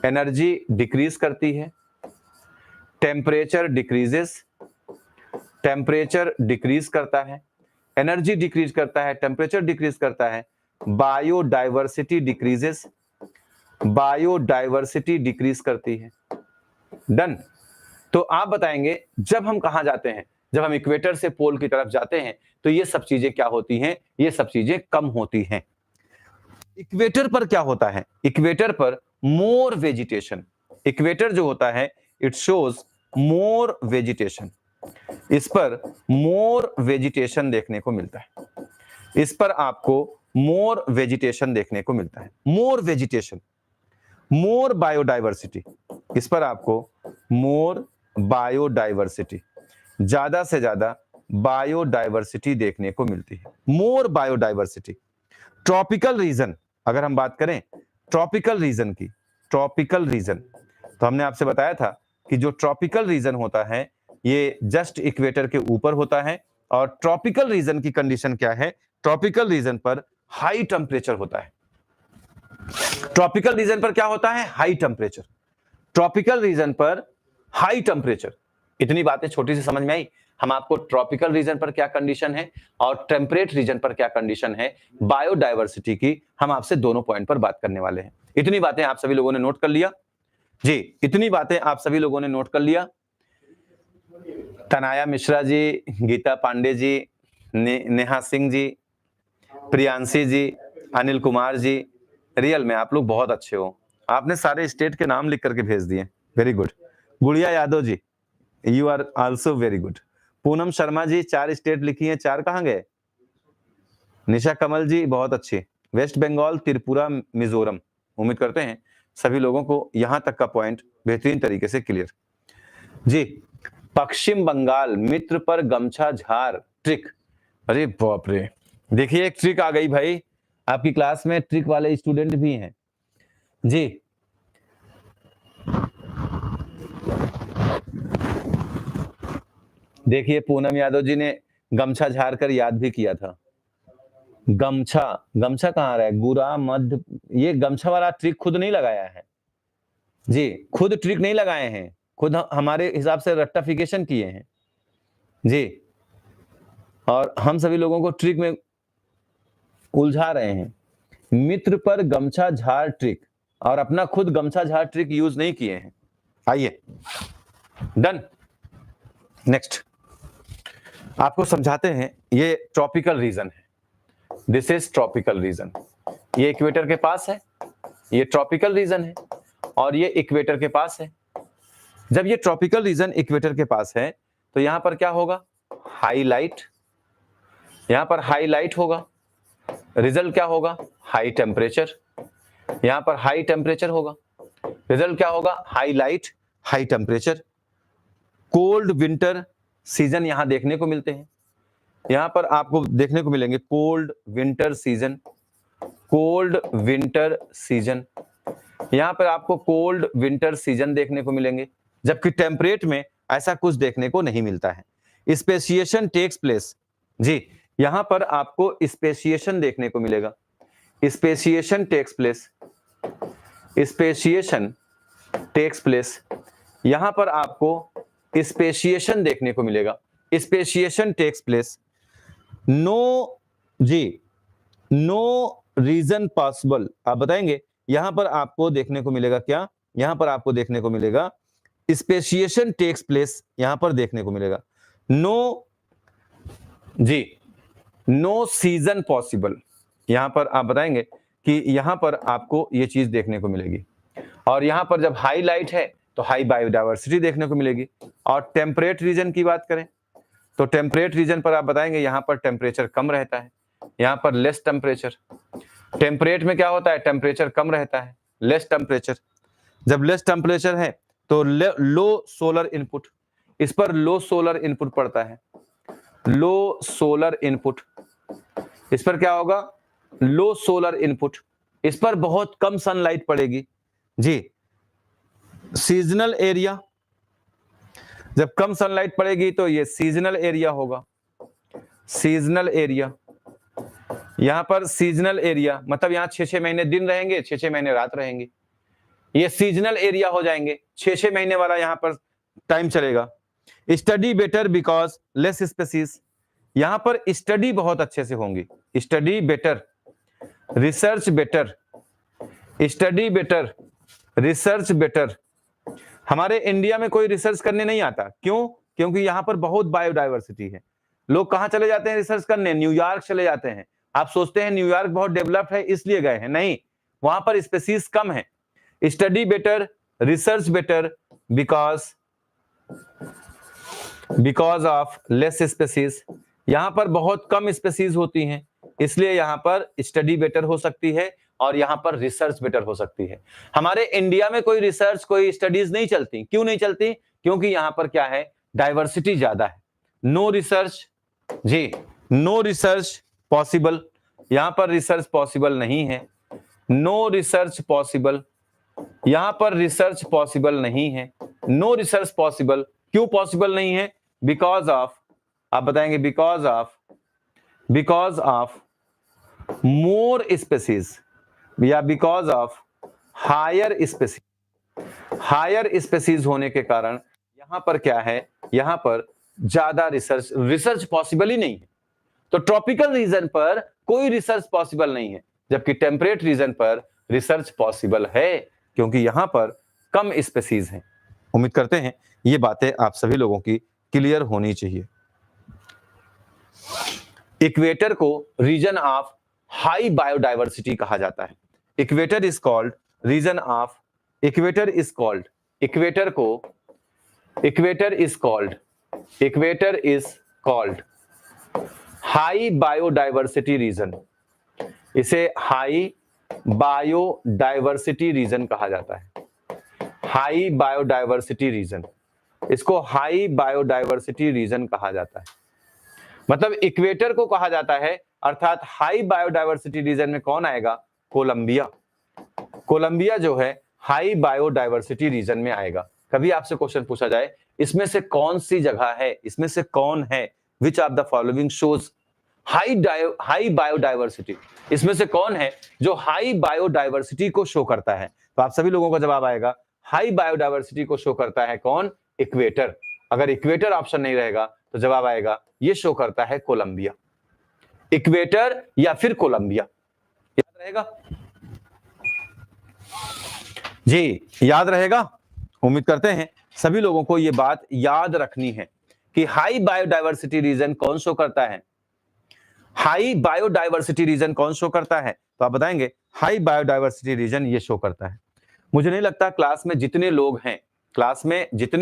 energy decrease करती है, टेम्परेचर डिक्रीजेस, टेम्परेचर डिक्रीज करता है, एनर्जी डिक्रीज करता है, टेम्परेचर डिक्रीज करता है, बायोडाइवर्सिटी डिक्रीजेस, बायोडाइवर्सिटी डिक्रीज करती है। डन। तो आप बताएंगे जब हम कहां जाते हैं, जब हम इक्वेटर से पोल की तरफ जाते हैं तो ये सब चीजें क्या होती हैं, ये सब चीजें कम होती हैं। इक्वेटर पर क्या होता है, इक्वेटर पर मोर वेजिटेशन, इक्वेटर जो होता है इट शोज मोर वेजिटेशन, इस पर मोर वेजिटेशन देखने को मिलता है, इस पर आपको मोर वेजिटेशन देखने को मिलता है, मोर वेजिटेशन, मोर बायोडाइवर्सिटी, इस पर आपको मोर बायोडाइवर्सिटी, ज्यादा से ज्यादा बायोडाइवर्सिटी देखने को मिलती है, मोर बायोडाइवर्सिटी। ट्रॉपिकल रीजन, अगर हम बात करें ट्रॉपिकल रीजन की, ट्रॉपिकल रीजन, तो हमने आपसे बताया था कि जो ट्रॉपिकल रीजन होता है ये जस्ट इक्वेटर के ऊपर होता है, और ट्रॉपिकल रीजन की कंडीशन क्या है, ट्रॉपिकल रीजन पर हाई टेम्परेचर होता है। ट्रॉपिकल रीजन पर क्या होता है, हाई टेम्परेचर, ट्रॉपिकल रीजन पर हाई टेम्परेचर। इतनी बातें छोटी सी समझ में आई। हम आपको ट्रॉपिकल रीजन पर क्या कंडीशन है और टेम्परेट रीजन पर क्या कंडीशन है बायोडाइवर्सिटी की, हम आपसे दोनों पॉइंट पर बात करने वाले हैं। इतनी बातें आप सभी लोगों ने नोट कर लिया जी, इतनी बातें आप सभी लोगों ने नोट कर लिया। तनाया मिश्रा जी, गीता पांडे जी, नेहा सिंह जी, प्रियांशी जी, अनिल कुमार जी, रियल में आप लोग बहुत अच्छे हो, आपने सारे स्टेट के नाम लिख करके भेज दिए, very good. Gudiya Yadav ji, you are also very good. Poonam Sharma ji 4 state लिखी हैं, 4 कहां गए? निशा कमल जी बहुत अच्छी, वेस्ट बंगाल, त्रिपुरा, मिजोरम। उम्मीद करते हैं सभी लोगों को यहां तक का पॉइंट बेहतरीन तरीके से क्लियर जी। पश्चिम बंगाल, मित्र पर गमछा झार ट्रिक, अरे बाप रे, देखिए एक ट्रिक आ गई भाई, आपकी क्लास में ट्रिक वाले स्टूडेंट भी हैं जी। देखिए पूनम यादव जी ने गमछा झाड़ कर याद भी किया था। गमछा, गमछा कहाँ रहा है, गुरा मध्य, ये गमछा वाला ट्रिक खुद नहीं लगाया है जी, खुद ट्रिक नहीं लगाए हैं, खुद हमारे हिसाब से रेक्टिफिकेशन किए हैं जी, और हम सभी लोगों को ट्रिक में उलझा रहे हैं। मित्र पर गमछा झाड़ ट्रिक, और अपना खुद गमछा झाड़ ट्रिक यूज नहीं किए हैं। आइए डन, नेक्स्ट आपको समझाते हैं। ये ट्रॉपिकल रीजन है, दिस इज ट्रॉपिकल रीजन, ये इक्वेटर के पास है, ये ट्रॉपिकल रीजन है, और ये इक्वेटर के पास है। जब ये ट्रॉपिकल रीजन इक्वेटर के पास है तो यहां पर क्या होगा, हाईलाइट, यहां पर हाईलाइट होगा, रिजल्ट क्या होगा, हाई टेम्परेचर, यहां पर हाई टेम्परेचर होगा, रिजल्ट क्या होगा, highlight, high temperature. Cold winter season यहां देखने को मिलते हैं, यहां पर आपको देखने को मिलेंगे cold winter season, cold winter season, यहां पर आपको कोल्ड विंटर सीजन देखने को मिलेंगे, जबकि टेम्परेट में ऐसा कुछ देखने को नहीं मिलता है। स्पेसिएशन टेक्स प्लेस जी, यहां पर आपको स्पेसिएशन देखने को मिलेगा, speciation takes place, speciation takes place, यहां पर आपको स्पेसिएशन देखने को मिलेगा, स्पेसिएशन टेक्स प्लेस। नो जी, नो रीजन पॉसिबल, आप बताएंगे यहां पर आपको देखने को मिलेगा क्या, यहां पर आपको देखने को मिलेगा स्पेसिएशन टेक्स प्लेस, यहां पर देखने को मिलेगा। नो जी, नो सीजन पॉसिबल, यहां पर आप बताएंगे कि यहां पर आपको ये चीज देखने को मिलेगी, और यहां पर जब हाई लाइट है तो हाई बायोडाइवर्सिटी देखने को मिलेगी। और टेम्परेट रीजन की बात करें तो टेम्परेट रीजन पर आप बताएंगे यहां पर टेम्परेचर कम रहता है, यहां पर लेस टेम्परेचर। टेम्परेट में क्या होता है, टेम्परेचर कम रहता है, लेस टेम्परेचर। जब लेस टेम्परेचर है तो लो सोलर इनपुट, इस पर लो सोलर इनपुट पड़ता है, लो सोलर इनपुट, इस पर क्या होगा, लो सोलर इनपुट, इस पर बहुत कम सनलाइट पड़ेगी जी। सीजनल एरिया, जब कम सनलाइट पड़ेगी तो ये सीजनल एरिया होगा, सीजनल एरिया, यहां पर सीजनल एरिया मतलब यहां 6-6 महीने दिन रहेंगे, 6-6 महीने रात रहेंगे, ये सीजनल एरिया हो जाएंगे, 6-6 महीने वाला यहां पर टाइम चलेगा। Study better because less species, यहां पर स्टडी बहुत अच्छे से होंगी, study better, research better, study better, research better. हमारे इंडिया में कोई रिसर्च करने नहीं आता, क्यों? क्योंकि यहां पर बहुत बायोडाइवर्सिटी है। लोग कहां चले जाते हैं रिसर्च करने? न्यूयॉर्क चले जाते हैं। आप सोचते हैं न्यूयॉर्क बहुत डेवलप्ड है इसलिए गए हैं, नहीं, वहां पर स्पीसीज कम है। Study better, research better, because of less species, यहां पर बहुत कम स्पीसीज होती हैं, इसलिए यहां पर स्टडी बेटर हो सकती है और यहां पर रिसर्च बेटर हो सकती है। हमारे इंडिया में कोई रिसर्च, कोई स्टडीज नहीं चलती। क्यों नहीं चलती? क्योंकि यहां पर क्या है, डाइवर्सिटी ज्यादा है। नो रिसर्च, जी, नो रिसर्च पॉसिबल, यहां पर रिसर्च पॉसिबल नहीं है। नो रिसर्च पॉसिबल, यहां पर रिसर्च पॉसिबल नहीं है। नो रिसर्च पॉसिबल, क्यों पॉसिबल नहीं है? बिकॉज ऑफ, आप बताएंगे बिकॉज ऑफ मोर स्पीसीज या बिकॉज ऑफ हायर स्पीसीज होने के कारण यहां पर क्या है, यहां पर ज्यादा रिसर्च पॉसिबल ही नहीं है। तो ट्रॉपिकल रीजन पर कोई रिसर्च पॉसिबल नहीं है, जबकि टेम्परेट रीजन पर रिसर्च पॉसिबल है, क्योंकि यहां पर कम स्पीसीज हैं। उम्मीद करते हैं ये बातें आप सभी लोगों की क्लियर होनी चाहिए। इक्वेटर को रीजन ऑफ हाई बायोडाइवर्सिटी कहा जाता है। Equator is called region of, equator is called high biodiversity region. इसे हाई बायोडाइवर्सिटी रीजन कहा जाता है। हाई बायोडाइवर्सिटी रीजन, इसको हाई बायोडाइवर्सिटी रीजन कहा जाता है। मतलब इक्वेटर को कहा जाता है, अर्थात हाई बायोडाइवर्सिटी रीजन में कौन आएगा? कोलंबिया। कोलंबिया जो है हाई बायोडाइवर्सिटी रीजन में आएगा। कभी आपसे क्वेश्चन पूछा जाए इसमें से कौन सी जगह है, इसमें से कौन है, which of the following shows high biodiversity, इसमें से कौन है जो हाई बायोडाइवर्सिटी को शो करता है? तो आप सभी लोगों का जवाब आएगा हाई बायोडाइवर्सिटी को शो करता है कौन? इक्वेटर। अगर इक्वेटर ऑप्शन नहीं रहेगा तो जवाब आएगा ये शो करता है कोलंबिया। इक्वेटर या फिर कोलंबिया, याद रहेगा जी, याद रहेगा। उम्मीद करते हैं सभी लोगों को ये बात याद रखनी है कि हाई बायोडाइवर्सिटी रीजन कौन शो करता है। हाई बायोडाइवर्सिटी रीजन कौन शो करता है? तो आप बताएंगे हाई बायोडाइवर्सिटी रीजन ये शो करता है। मुझे नहीं लगता क्लास में जितने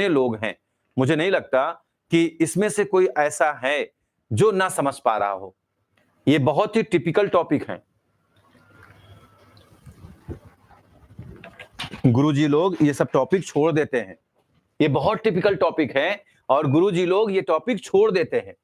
लोग हैं, मुझे नहीं लगता कि इसमें से कोई ऐसा है जो ना समझ पा रहा हो। ये बहुत ही टिपिकल टॉपिक है। गुरुजी लोग ये सब टॉपिक छोड़ देते हैं, ये बहुत टिपिकल टॉपिक है और गुरुजी लोग ये टॉपिक छोड़ देते हैं,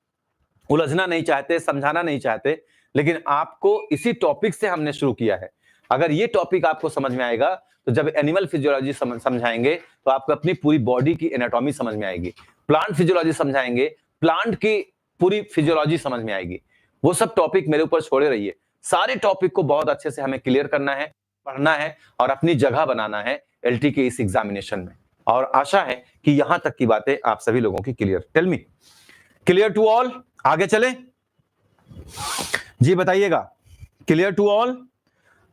उलझना नहीं चाहते, समझाना नहीं चाहते, लेकिन आपको इसी टॉपिक से हमने शुरू किया है। अगर ये टॉपिक आपको समझ में आएगा तो जब एनिमल फिजियोलॉजी समझाएंगे तो आपको अपनी पूरी बॉडी की एनाटॉमी समझ में आएगी। प्लांट फिजियोलॉजी समझाएंगे, प्लांट की पूरी फिजियोलॉजी समझ में आएगी। वो सब टॉपिक मेरे ऊपर छोड़े रहिए, सारे टॉपिक को बहुत अच्छे से हमें क्लियर करना है, पढ़ना है और अपनी जगह बनाना है एलटी के इस एग्जामिनेशन में। और आशा है कि यहां तक की बातें आप सभी लोगों की clear. Tell me, clear to all? आगे चले जी, बताइएगा। Clear to all?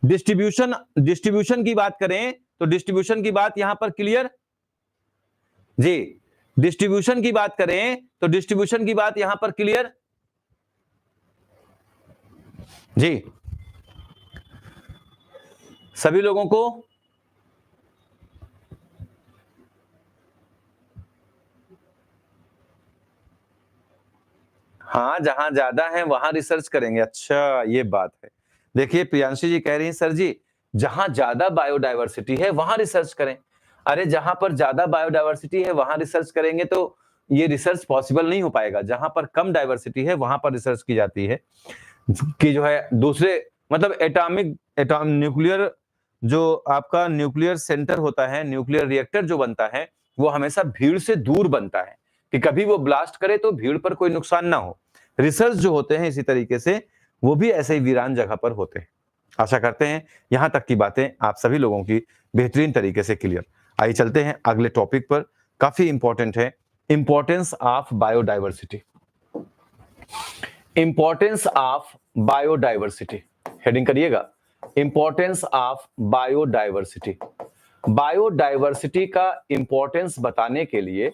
डिस्ट्रीब्यूशन की बात करें तो डिस्ट्रीब्यूशन की बात यहां पर क्लियर जी। डिस्ट्रीब्यूशन की बात करें तो डिस्ट्रीब्यूशन की बात यहां पर क्लियर जी, सभी लोगों को। हाँ, जहां ज्यादा है वहां रिसर्च करेंगे। अच्छा, ये बात है। देखिए प्रियांशी जी कह रही हैं सर जी जहां ज्यादा बायोडाइवर्सिटी है वहां रिसर्च करें। अरे जहां पर ज्यादा बायोडाइवर्सिटी है वहां रिसर्च करेंगे तो ये रिसर्च पॉसिबल नहीं हो पाएगा। जहां पर कम डाइवर्सिटी है वहां पर रिसर्च की जाती है कि जो है दूसरे मतलब न्यूक्लियर जो आपका न्यूक्लियर सेंटर होता है, न्यूक्लियर रिएक्टर जो बनता है वो हमेशा भीड़ से दूर बनता है कि कभी वो ब्लास्ट करे तो भीड़ पर कोई नुकसान ना हो। रिसर्च जो होते हैं इसी तरीके से वो भी ऐसे ही वीरान जगह पर होते हैं। आशा करते हैं यहां तक की बातें आप सभी लोगों की बेहतरीन तरीके से क्लियर। आइए चलते हैं अगले टॉपिक पर, काफी इंपॉर्टेंट है, importance of biodiversity. Importance of biodiversity, heading करिएगा, इंपॉर्टेंस ऑफ बायोडाइवर्सिटी। बायोडाइवर्सिटी का इंपॉर्टेंस बताने के लिए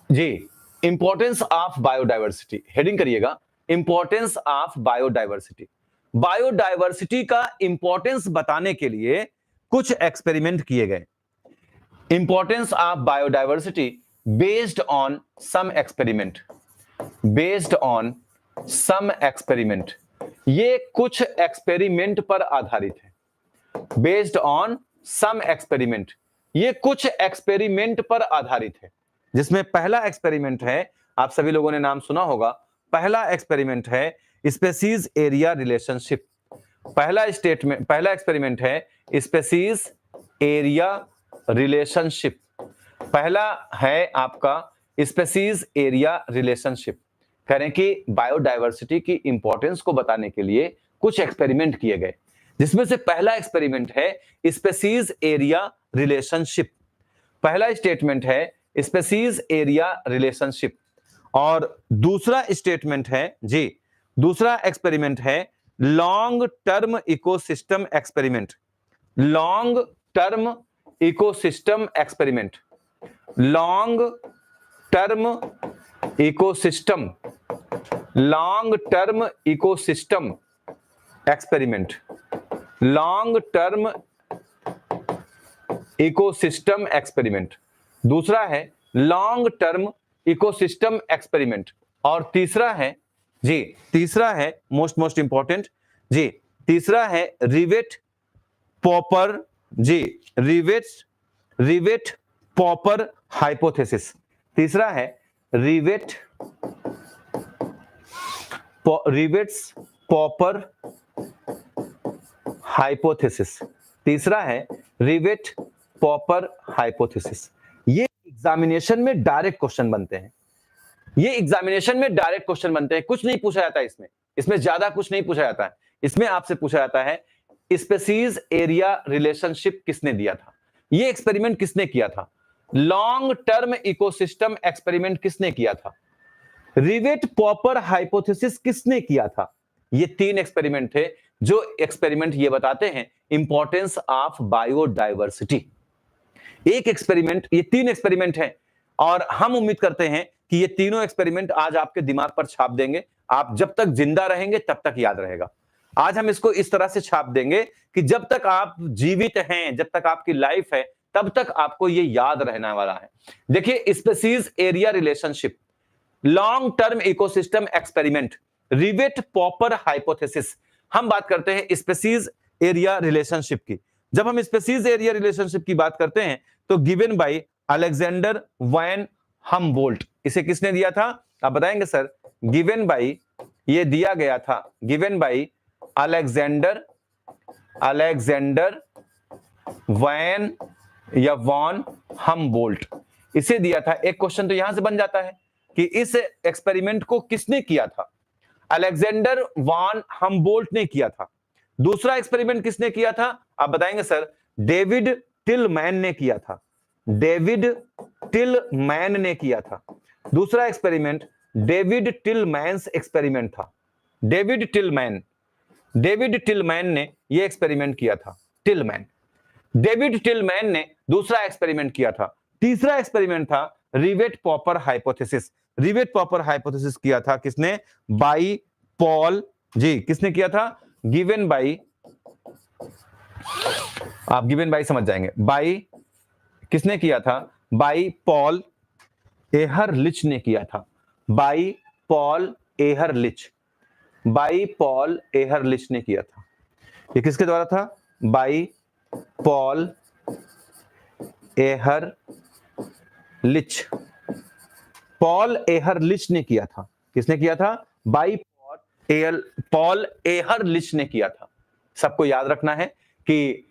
जी, इंपॉर्टेंस ऑफ बायोडाइवर्सिटी, हेडिंग करिएगा, इंपॉर्टेंस ऑफ बायोडाइवर्सिटी। बायोडाइवर्सिटी का इंपॉर्टेंस बताने के लिए कुछ एक्सपेरिमेंट किए गए। Importance of biodiversity based on some experiment, based on some experiment, ये कुछ एक्सपेरिमेंट पर आधारित है। बेस्ड ऑन सम एक्सपेरिमेंट, ये कुछ एक्सपेरिमेंट पर आधारित है, जिसमें पहला एक्सपेरिमेंट है, आप सभी लोगों ने नाम सुना होगा, पहला एक्सपेरिमेंट है स्पेसीज एरिया रिलेशनशिप। पहला एक्सपेरिमेंट है स्पेसीज एरिया रिलेशनशिप। पहला है आपका स्पेसीज एरिया रिलेशनशिप। कह रहे हैं कि बायोडाइवर्सिटी की इंपॉर्टेंस को बताने के लिए कुछ एक्सपेरिमेंट किए गए, जिसमें से पहला एक्सपेरिमेंट है स्पेसीज एरिया रिलेशनशिप। पहला स्टेटमेंट है स्पेसीज एरिया रिलेशनशिप, और दूसरा स्टेटमेंट है जी, दूसरा एक्सपेरिमेंट है long term ecosystem experiment. Long term ecosystem experiment, long term ecosystem, long term ecosystem experiment, long term ecosystem experiment. दूसरा है लॉन्ग टर्म इकोसिस्टम एक्सपेरिमेंट, और तीसरा है जी, तीसरा है मोस्ट इंपॉर्टेंट जी, तीसरा है रिवेट पॉपर जी, रिवेट पॉपर हाइपोथेसिस। तीसरा है रिवेट्स पॉपर हाइपोथेसिस। तीसरा है रिवेट पॉपर हाइपोथेसिस। ये एग्जामिनेशन में डायरेक्ट क्वेश्चन बनते हैं, ये एग्जामिनेशन में डायरेक्ट क्वेश्चन बनते हैं, कुछ नहीं पूछा जाता है इसमें ज्यादा कुछ नहीं पूछा जाता है। इसमें आपसे पूछा जाता है स्पेसीज एरिया रिलेशनशिप किसने दिया था, ये एक्सपेरिमेंट किसने किया था, लॉन्ग टर्म इकोसिस्टम एक्सपेरिमेंट किसने किया था, रिवेट पॉपर हाइपोथेसिस किसने किया था। ये तीन एक्सपेरिमेंट थे, जो एक्सपेरिमेंट ये बताते हैं इंपॉर्टेंस ऑफ बायोडाइवर्सिटी। एक एक्सपेरिमेंट, ये तीन एक्सपेरिमेंट हैं, और हम उम्मीद करते हैं कि ये तीनों एक्सपेरिमेंट आज आपके दिमाग पर छाप देंगे। आप जब तक जिंदा रहेंगे तब तक याद रहेगा। आज हम इसको इस तरह से छाप देंगे कि जब तक आप जीवित हैं, जब तक आपकी लाइफ है, तब तक आपको ये याद रहने वाला है। देखिए, species area relationship, long term ecosystem experiment, rivet popper hypothesis. हम बात करते हैं स्पेसीज एरिया रिलेशनशिप की। जब हम स्पेसीज एरिया रिलेशनशिप की बात करते हैं तो given by Alexander van Humboldt. इसे किसने दिया था, आप बताएंगे सर? गिवन बाय, ये दिया गया था गिवन बाय अलेक्जेंडर वैन या वॉन हम्बोल्ट, इसे दिया था। एक क्वेश्चन तो यहां से बन जाता है कि इस एक्सपेरिमेंट को किसने किया था, अलेक्जेंडर वॉन हम्बोल्ट ने किया था। दूसरा एक्सपेरिमेंट किसने किया था, आप बताएंगे सर? डेविड टिलमैन ने किया था, डेविड टिलमैन ने किया था। दूसरा एक्सपेरिमेंट डेविड टिलमैन्स एक्सपेरिमेंट था। डेविड टिलमैन ने यह एक्सपेरिमेंट किया था। डेविड टिलमैन ने दूसरा एक्सपेरिमेंट किया था। तीसरा एक्सपेरिमेंट था rivet popper hypothesis. Rivet popper hypothesis किया था किसने? By Paul ji. किसने किया था? गिवन बाई, आप गिवन बाई समझ जाएंगे। बाई किसने किया था? बाई पॉल एहरलिच ने किया था। बाई पॉल एहरलिच, बाई पॉल एहरलिच ने किया था। ये किसके द्वारा था? बाई पॉल एहरलिच, पॉल एहरलिच ने किया था। किसने किया था? बाई पॉल एहरलिच ने किया था। सबको याद रखना है कि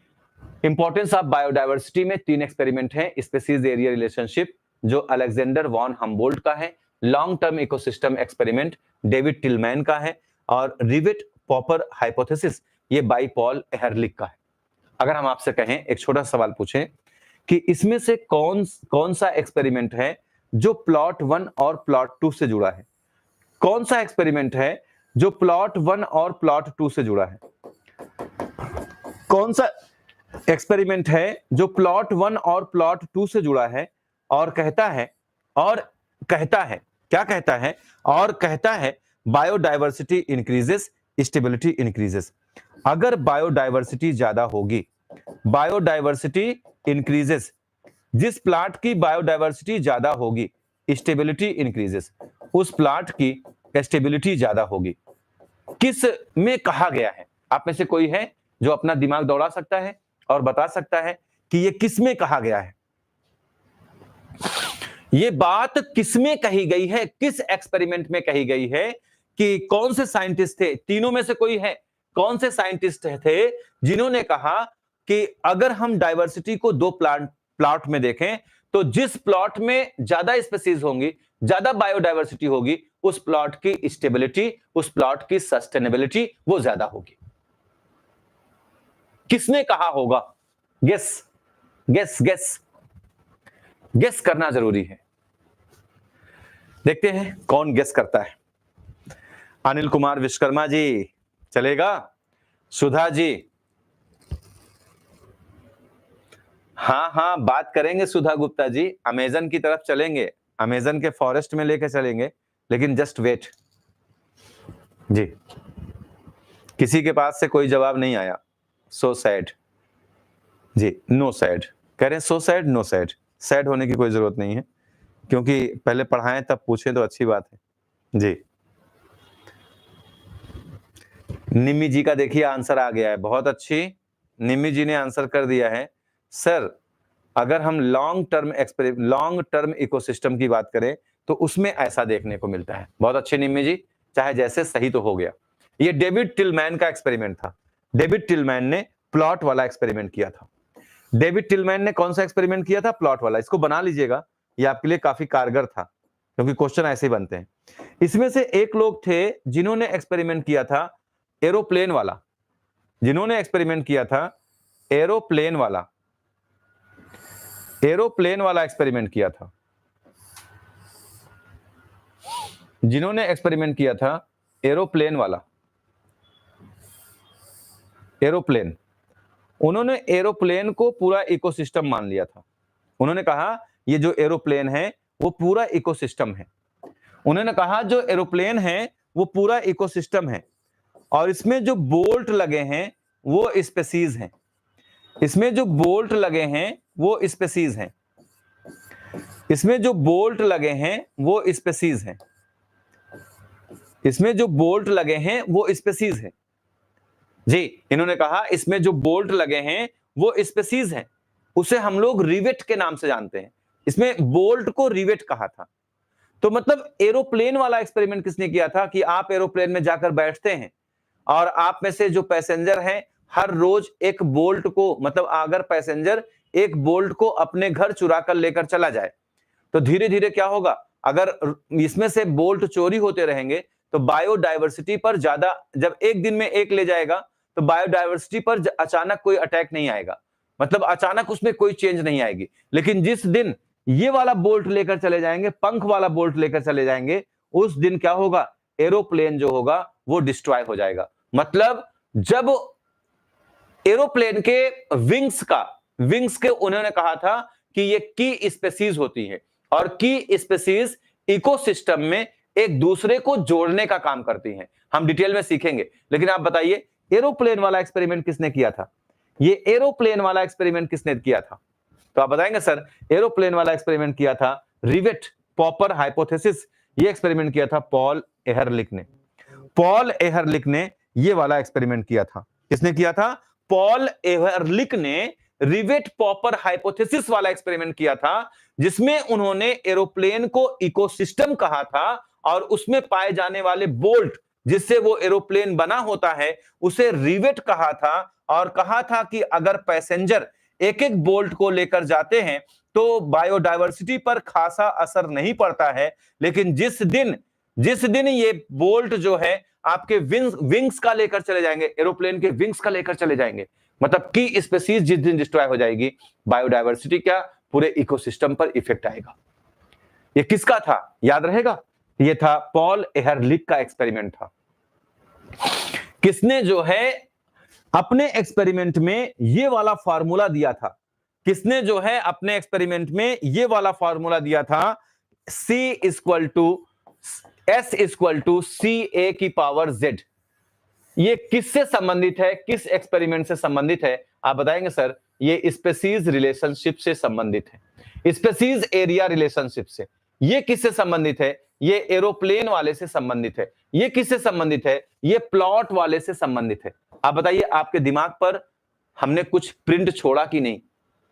इंपॉर्टेंस ऑफ बायोडाइवर्सिटी में तीन एक्सपेरिमेंट हैं। स्पेसीज एरिया रिलेशनशिप जो अलेक्जेंडर वॉन हम्बोल्ट का है, long term ecosystem experiment David Tilman का है, और रिवेट पॉपर हाइपोथेसिस ये बाई पॉल एहरलिच का है। अगर हम आपसे कहें, एक छोटा सवाल पूछें कि इसमें से कौन सा एक्सपेरिमेंट है जो प्लॉट 1 और प्लॉट 2 से जुड़ा है? कौन सा एक्सपेरिमेंट है जो प्लॉट 1 और प्लॉट 2 से जुड़ा है? कौन सा एक्सपेरिमेंट है जो प्लॉट 1 और प्लॉट 2 से जुड़ा है और कहता है क्या कहता है? और कहता है बायोडायवर्सिटी इंक्रीजेस, स्टेबिलिटी इंक्रीजेस। अगर बायोडायवर्सिटी ज्यादा होगी, बायोडायवर्सिटी इंक्रीजेस, जिस प्लाट की बायोडायवर्सिटी ज्यादा होगी, स्टेबिलिटी इंक्रीजेस, उस प्लाट की स्टेबिलिटी ज्यादा होगी। किस में कहा गया है? आप में से कोई है जो अपना दिमाग दौड़ा सकता है और बता सकता है कि यह किस में कहा गया है? ये बात किस में कही गई है? किस एक्सपेरिमेंट में कही गई है? कि कौन से साइंटिस्ट थे? तीनों में से कोई है? कौन से साइंटिस्ट थे जिन्होंने कहा कि अगर हम डाइवर्सिटी को दो प्लॉट में देखें तो जिस प्लॉट में ज्यादा स्पीसीज होंगी, ज्यादा बायोडायवर्सिटी होगी, उस प्लॉट की स्टेबिलिटी, उस प्लॉट की सस्टेनेबिलिटी वो ज्यादा होगी। किसने कहा होगा? गेस गेस गेस गेस करना जरूरी है। देखते हैं कौन गेस करता है। अनिल कुमार विश्वकर्मा जी चलेगा? सुधा जी? हाँ बात करेंगे सुधा गुप्ता जी, अमेजन की तरफ चलेंगे, अमेजन के फॉरेस्ट में लेके चलेंगे, लेकिन जस्ट वेट जी। किसी के पास से कोई जवाब नहीं आया। सो सैड जी, नो सैड कह रहे हैं। So sad, no sad. Sad होने की कोई जरूरत नहीं है, क्योंकि पहले पढ़ाएं तब पूछें तो अच्छी बात है जी। निम्मी जी का देखिए आंसर आ गया है, बहुत अच्छी। निम्मी जी ने आंसर कर दिया है। सर अगर हम लॉन्ग टर्म इकोसिस्टम की बात करें तो उसमें ऐसा देखने को मिलता है। बहुत अच्छे निम्मी जी, चाहे जैसे सही तो हो गया। ये डेविड टिलमैन का एक्सपेरिमेंट था। डेविड टिलमैन ने प्लॉट वाला एक्सपेरिमेंट किया था। डेविड टिलमैन ने कौन सा एक्सपेरिमेंट किया था? प्लॉट वाला। इसको बना लीजिएगा, ये आपके लिए काफी कारगर था, क्योंकि क्वेश्चन ऐसे ही बनते हैं। इसमें से एक लोग थे जिन्होंने एक्सपेरिमेंट किया था एरोप्लेन वाला, जिन्होंने एक्सपेरिमेंट किया था एरोप्लेन वाला एक्सपेरिमेंट किया था, जिन्होंने एक्सपेरिमेंट किया था एरोप्लेन वाला, एरोप्लेन। उन्होंने एरोप्लेन को पूरा इकोसिस्टम मान लिया था। उन्होंने कहा ये जो एरोप्लेन है वो पूरा इकोसिस्टम है। उन्होंने कहा जो एरोप्लेन है वो पूरा इकोसिस्टम है, और इसमें जो बोल्ट लगे हैं वो स्पीसीज हैं। इसमें जो बोल्ट लगे हैं वो स्पीसीज हैं। इसमें जो बोल्ट लगे हैं वो स्पीसीज हैं। इसमें जो बोल्ट लगे हैं वो स्पीसीज हैं जी। इन्होंने कहा इसमें जो बोल्ट लगे हैं वो स्पीसीज हैं। उसे हम लोग रिवेट के नाम से जानते हैं। इसमें बोल्ट को रिवेट कहा था। तो मतलब एरोप्लेन वाला एक्सपेरिमेंट किसने किया था कि आप एरोप्लेन में जाकर बैठते हैं और आप में से जो पैसेंजर हैं हर रोज एक बोल्ट को, मतलब अगर पैसेंजर एक बोल्ट को अपने घर चुरा कर लेकर चला जाए तो धीरे धीरे क्या होगा, अगर इसमें से बोल्ट चोरी होते रहेंगे तो बायोडायवर्सिटी पर ज्यादा, जब एक दिन में एक ले जाएगा तो बायोडायवर्सिटी पर अचानक कोई अटैक नहीं आएगा, मतलब अचानक उसमें कोई चेंज नहीं आएगी। लेकिन जिस दिन ये वाला बोल्ट लेकर चले जाएंगे, पंख वाला बोल्ट लेकर चले जाएंगे, उस दिन क्या होगा, एरोप्लेन जो होगा वो डिस्ट्रॉय हो जाएगा। मतलब जब एरोप्लेन के विंग्स के उन्होंने कहा था कि ये की स्पीसीज होती है, और की स्पीसीज इकोसिस्टम में एक दूसरे को जोड़ने का काम करती हैं। हम डिटेल में सीखेंगे, लेकिन आप बताइए एरोप्लेन वाला एक्सपेरिमेंट किसने किया था? ये एरोप्लेन वाला एक्सपेरिमेंट किसने किया था? तो आप बताएंगे सर एरोप्लेन वाला एक्सपेरिमेंट किया था रिवेट पॉपर हाइपोथेसिस। ये एक्सपेरिमेंट किया था पॉल एहरलिच ने। पॉल एहरलिच ने ये वाला एक्सपेरिमेंट किया था। किसने किया था? पॉल एहरलिच ने रिवेट पॉपर हाइपोथेसिस वाला एक्सपेरिमेंट किया था, जिसमें उन्होंने एरोप्लेन को इकोसिस्टम कहा था और उसमें पाए जाने वाले बोल्ट जिससे वो एरोप्लेन बना होता है उसे रिवेट कहा था, और कहा था कि अगर पैसेंजर एक एक बोल्ट को लेकर जाते हैं तो बायोडायवर्सिटी पर खासा असर नहीं पड़ता है, लेकिन जिस दिन ये बोल्ट जो है आपके विंग्स का लेकर चले जाएंगे, एरोप्लेन के विंग्स का लेकर चले जाएंगे, मतलब की स्पीसीज जिस दिन डिस्ट्रॉय हो जाएगी, बायोडायवर्सिटी क्या पूरे इकोसिस्टम पर इफेक्ट आएगा। ये किसका था याद रहेगा? ये था पॉल एहरलिच का एक्सपेरिमेंट था। किसने जो है अपने एक्सपेरिमेंट में ये वाला फार्मूला दिया था, किसने जो है अपने एक्सपेरिमेंट में ये वाला फार्मूला दिया था, C equal to S equal to CA की पावर Z। ये किससे संबंधित है, किस एक्सपेरिमेंट से संबंधित है, आप बताएंगे सर? ये स्पेसीज रिलेशनशिप से संबंधित है, स्पेसीज एरिया रिलेशनशिप से। ये किससे संबंधित है? ये एरोप्लेन वाले से संबंधित है। ये किससे संबंधित है? ये प्लॉट वाले से संबंधित है। आप बताइए, आपके दिमाग पर हमने कुछ प्रिंट छोड़ा कि नहीं?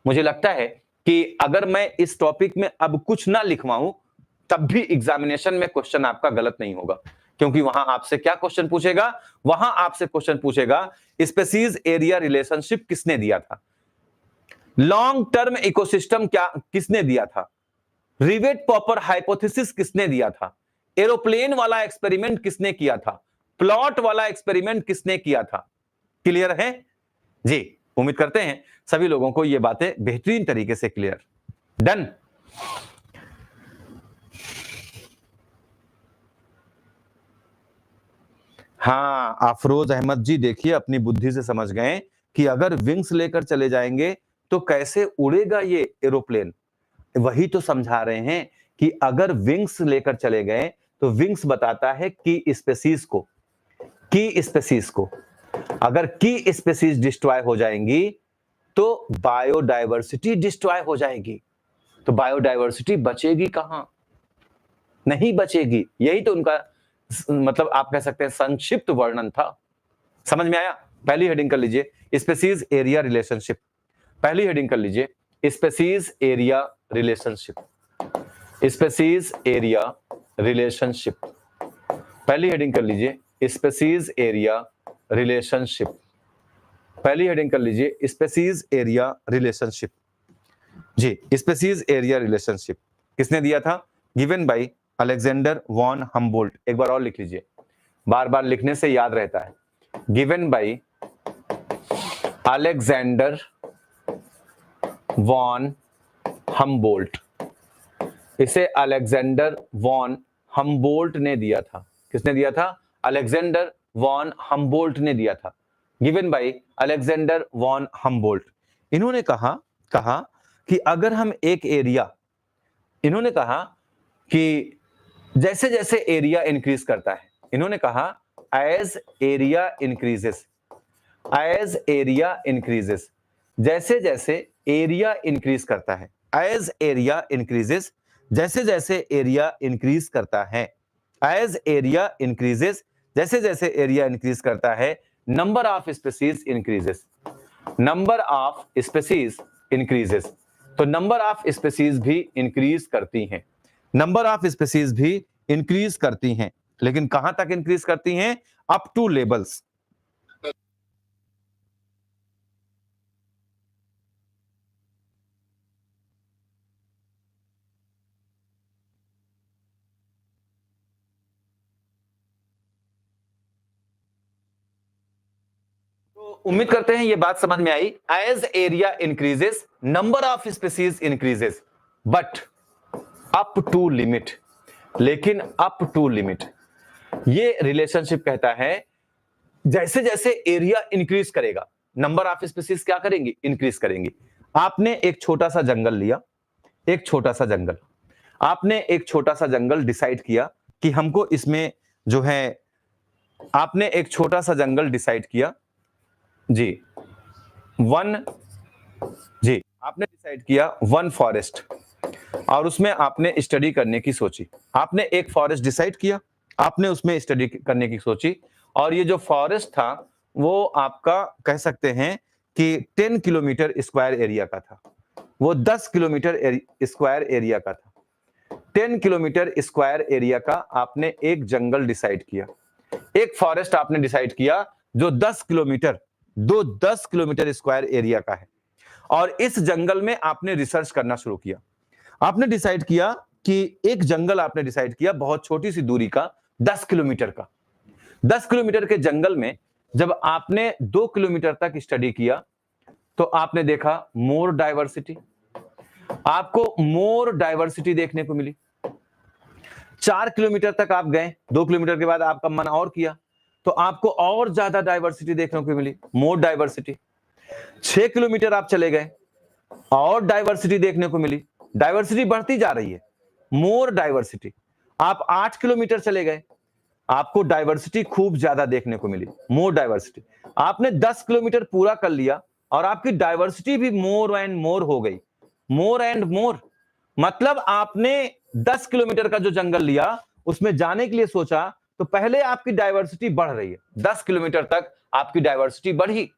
मुझे लगता है कि अगर मैं इस टॉपिक में अब कुछ ना लिखवाऊं तब भी एग्जामिनेशन में क्वेश्चन आपका गलत नहीं होगा, क्योंकि वहां आपसे क्या क्वेश्चन पूछेगा? वहां आपसे क्वेश्चन पूछेगा स्पेसीज एरिया रिलेशनशिप किसने दिया था, लॉन्ग टर्म इकोसिस्टम क्या किसने दिया था, रिवेट पॉपर हाइपोथेसिस किसने दिया था, एरोप्लेन वाला एक्सपेरिमेंट किसने किया था, प्लॉट वाला एक्सपेरिमेंट किसने किया था। क्लियर है जी? उम्मीद करते हैं सभी लोगों को ये बातें बेहतरीन तरीके से क्लियर। डन। हाँ, अफरोज अहमद जी देखिए अपनी बुद्धि से समझ गए कि अगर विंग्स लेकर चले जाएंगे तो कैसे उड़ेगा ये एरोप्लेन। वही तो समझा रहे हैं कि अगर विंग्स लेकर चले गए तो विंग्स बताता है की स्पेसीज को, अगर की स्पेसीज डिस्ट्रॉय हो जाएंगी तो बायोडायवर्सिटी डिस्ट्रॉय हो जाएगी। तो बायोडायवर्सिटी बचेगी कहां? नहीं बचेगी। यही तो उनका मतलब आप कह सकते हैं संक्षिप्त वर्णन था। समझ में आया? पहली हेडिंग कर लीजिए स्पेसीज एरिया रिलेशनशिप। पहली हेडिंग कर लीजिए species area relationship, species area relationship. पहली हेडिंग कर लीजिए स्पेसीज एरिया रिलेशनशिप। पहली हेडिंग कर लीजिए स्पेसीज एरिया रिलेशनशिप। जी, स्पेसीज एरिया रिलेशनशिप किसने दिया था? Given by Alexander von Humboldt. एक बार और लिख लीजिए, बार बार लिखने से याद रहता है। Given by Alexander von Humboldt. इसे अलेक्जेंडर वॉन हम्बोल्ट ने दिया था। किसने दिया था? अलेक्जेंडर वॉन हम्बोल्ट ने दिया था। Given by Alexander von Humboldt. इन्होंने कहा कि अगर हम एक एरिया, इन्होंने कहा कि जैसे जैसे एरिया इंक्रीज करता है, इन्होंने कहा एज एरिया इंक्रीजेस, जैसे जैसे एरिया इंक्रीज करता है, एज एरिया इंक्रीजेस, जैसे जैसे एरिया इंक्रीज करता है, एज एरिया इंक्रीजेस, जैसे जैसे एरिया इंक्रीज करता है, number of species increases, number of species increases. तो नंबर ऑफ स्पीसीज भी इंक्रीज करती हैं, नंबर ऑफ स्पीसीज भी इंक्रीज करती हैं, लेकिन कहां तक इंक्रीज करती हैं? Up to levels. तो उम्मीद करते हैं ये बात समझ में आई। As area increases number of species increases, but up to limit, लेकिन अप टू लिमिट। ये रिलेशनशिप कहता है जैसे जैसे एरिया इंक्रीज करेगा नंबर ऑफ स्पीसीज क्या करेंगी? इंक्रीज करेंगी। आपने एक छोटा सा जंगल लिया, एक छोटा सा जंगल, आपने एक छोटा सा जंगल डिसाइड किया कि हमको इसमें जो है, आपने एक छोटा सा जंगल डिसाइड किया जी, आपने डिसाइड किया वन फॉरेस्ट, और उसमें आपने स्टडी करने की सोची। आपने एक फॉरेस्ट डिसाइड किया, आपने उसमें स्टडी करने की सोची, और ये जो फॉरेस्ट था वो आपका कह सकते हैं कि 10 किलोमीटर स्क्वायर एरिया का था, वो 10 किलोमीटर स्क्वायर एरिया का था। 10 किलोमीटर स्क्वायर एरिया का आपने एक जंगल डिसाइड किया, एक फॉरेस्ट आपने डिसाइड किया जो 10 किलोमीटर स्क्वायर एरिया का है, और इस जंगल में आपने रिसर्च करना शुरू किया। आपने डिसाइड किया कि एक जंगल आपने डिसाइड किया बहुत छोटी सी दूरी का, 10 किलोमीटर का। 10 किलोमीटर के जंगल में जब आपने 2 किलोमीटर तक स्टडी किया तो आपने देखा मोर डाइवर्सिटी, आपको मोर डाइवर्सिटी देखने को मिली। 4 किलोमीटर तक आप गए, 2 किलोमीटर के बाद आपका मन और किया तो आपको और ज्यादा डाइवर्सिटी देखने को मिली, मोर डाइवर्सिटी। 6 किलोमीटर आप चले गए और डाइवर्सिटी देखने को मिली, डाइवर्सिटी बढ़ती जा रही है, मोर डाइवर्सिटी। आप 8 किलोमीटर चले गए, आपको डाइवर्सिटी खूब ज्यादा देखने को मिली, मोर डाइवर्सिटी। आपने 10 किलोमीटर पूरा कर लिया और आपकी डाइवर्सिटी भी मोर एंड मोर हो गई, मोर एंड मोर। मतलब आपने 10 किलोमीटर का जो जंगल लिया उसमें जाने के लिए सोचा तो पहले आपकी डाइवर्सिटी बढ़ रही है, 10 किलोमीटर तक आपकी डाइवर्सिटी बढ़ी।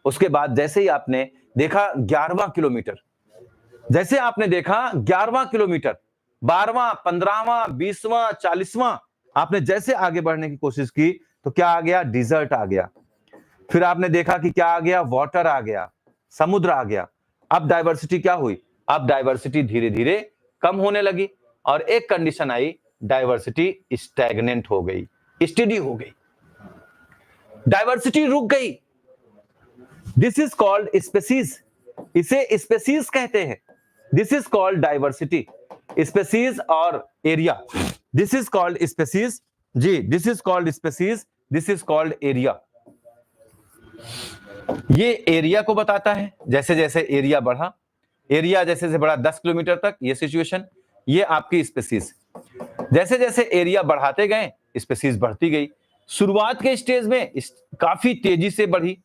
उसके बाद जैसे ही आपने देखा 11वां किलोमीटर, जैसे आपने देखा 11वां किलोमीटर, 12वां, 15वां, 20वां, 40वां, आपने जैसे आगे बढ़ने की कोशिश की तो क्या आ गया? डिजर्ट आ गया। फिर आपने देखा कि क्या आ गया? वाटर आ गया, समुद्र आ गया। अब डाइवर्सिटी क्या हुई? अब डाइवर्सिटी धीरे धीरे कम होने लगी और एक कंडीशन आई, डाइवर्सिटी स्टैग्नेंट हो गई, स्टेडी हो गई, डाइवर्सिटी रुक गई। दिस इज कॉल्ड स्पेसीज, इसे स्पेसीज कहते हैं। This is called diversity, species और area. This is called species, जी, this is called species, this is called area. ये एरिया को बताता है, जैसे जैसे एरिया बढ़ा, एरिया जैसे जैसे बढ़ा 10 किलोमीटर तक, ये सिचुएशन, ये आपकी स्पेसीज। जैसे जैसे एरिया बढ़ाते गए स्पेसीज बढ़ती गई। शुरुआत के स्टेज में काफी तेजी से बढ़ी,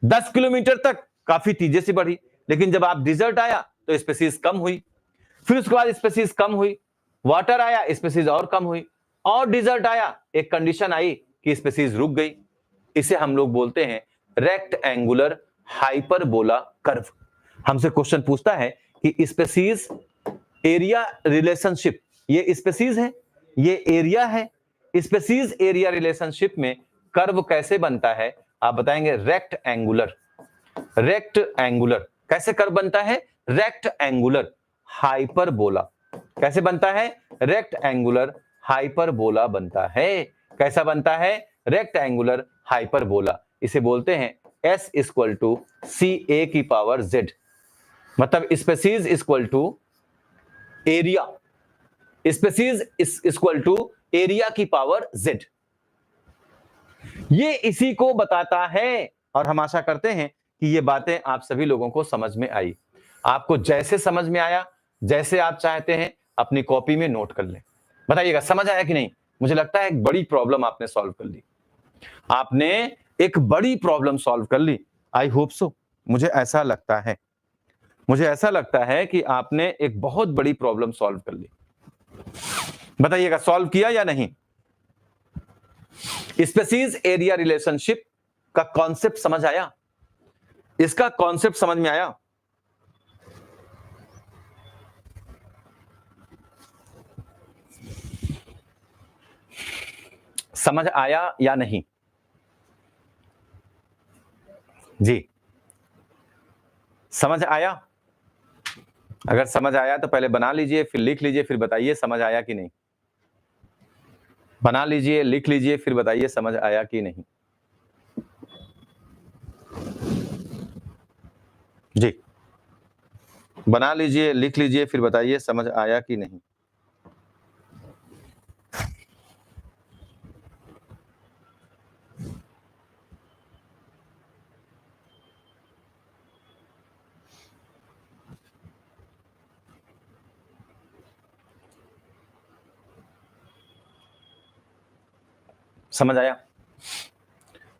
10 किलोमीटर तक काफी तेजी से बढ़ी, लेकिन जब आप डिजर्ट आया तो स्पेसीज कम हुई, फिर उसके बाद स्पेसीज कम हुई, वाटर आया स्पेसीज और कम हुई, और डिजर्ट आया, एक कंडीशन आई कि स्पेसीज रुक गई। इसे हम लोग बोलते हैं रेक्ट एंगुलर हाइपरबोला कर्व। हमसे क्वेश्चन पूछता है कि स्पेसीज एरिया रिलेशनशिप, ये स्पेसीज है, ये एरिया है, स्पेसीज एरिया रिलेशनशिप में कर्व कैसे बनता है? आप बताएंगे रेक्ट एंगुलर। रेक्ट एंगुलर कैसे कर्व बनता है? Rectangular hyperbola. कैसे बनता है? रेक्ट एंगुलर हाइपरबोला बनता है। कैसा बनता है? Rectangular hyperbola. इसे बोलते हैं S इक्वल टू CA की पावर Z, मतलब species equal to area, species equal to area की पावर Z। ये इसी को बताता है और हम आशा करते हैं कि ये बातें आप सभी लोगों को समझ में आई। आपको जैसे समझ में आया, जैसे आप चाहते हैं, अपनी कॉपी में नोट कर लें। बताइएगा समझ आया कि नहीं? मुझे लगता है एक बड़ी प्रॉब्लम आपने सॉल्व कर ली, आपने एक बड़ी प्रॉब्लम सॉल्व कर ली। आई होप सो, मुझे ऐसा लगता है, मुझे ऐसा लगता है कि आपने एक बहुत बड़ी प्रॉब्लम सॉल्व कर ली। बताइएगा सॉल्व किया या नहीं? स्पेसीज एरिया रिलेशनशिप का कॉन्सेप्ट समझ आया? इसका कॉन्सेप्ट समझ में आया? समझ आया या नहीं? जी, समझ आया? अगर समझ आया तो पहले बना लीजिए, फिर लिख लीजिए, फिर बताइए समझ आया कि नहीं। बना लीजिए, लिख लीजिए, फिर बताइए समझ आया कि नहीं। जी, बना लीजिए, लिख लीजिए, फिर बताइए समझ आया कि नहीं। समझ आया?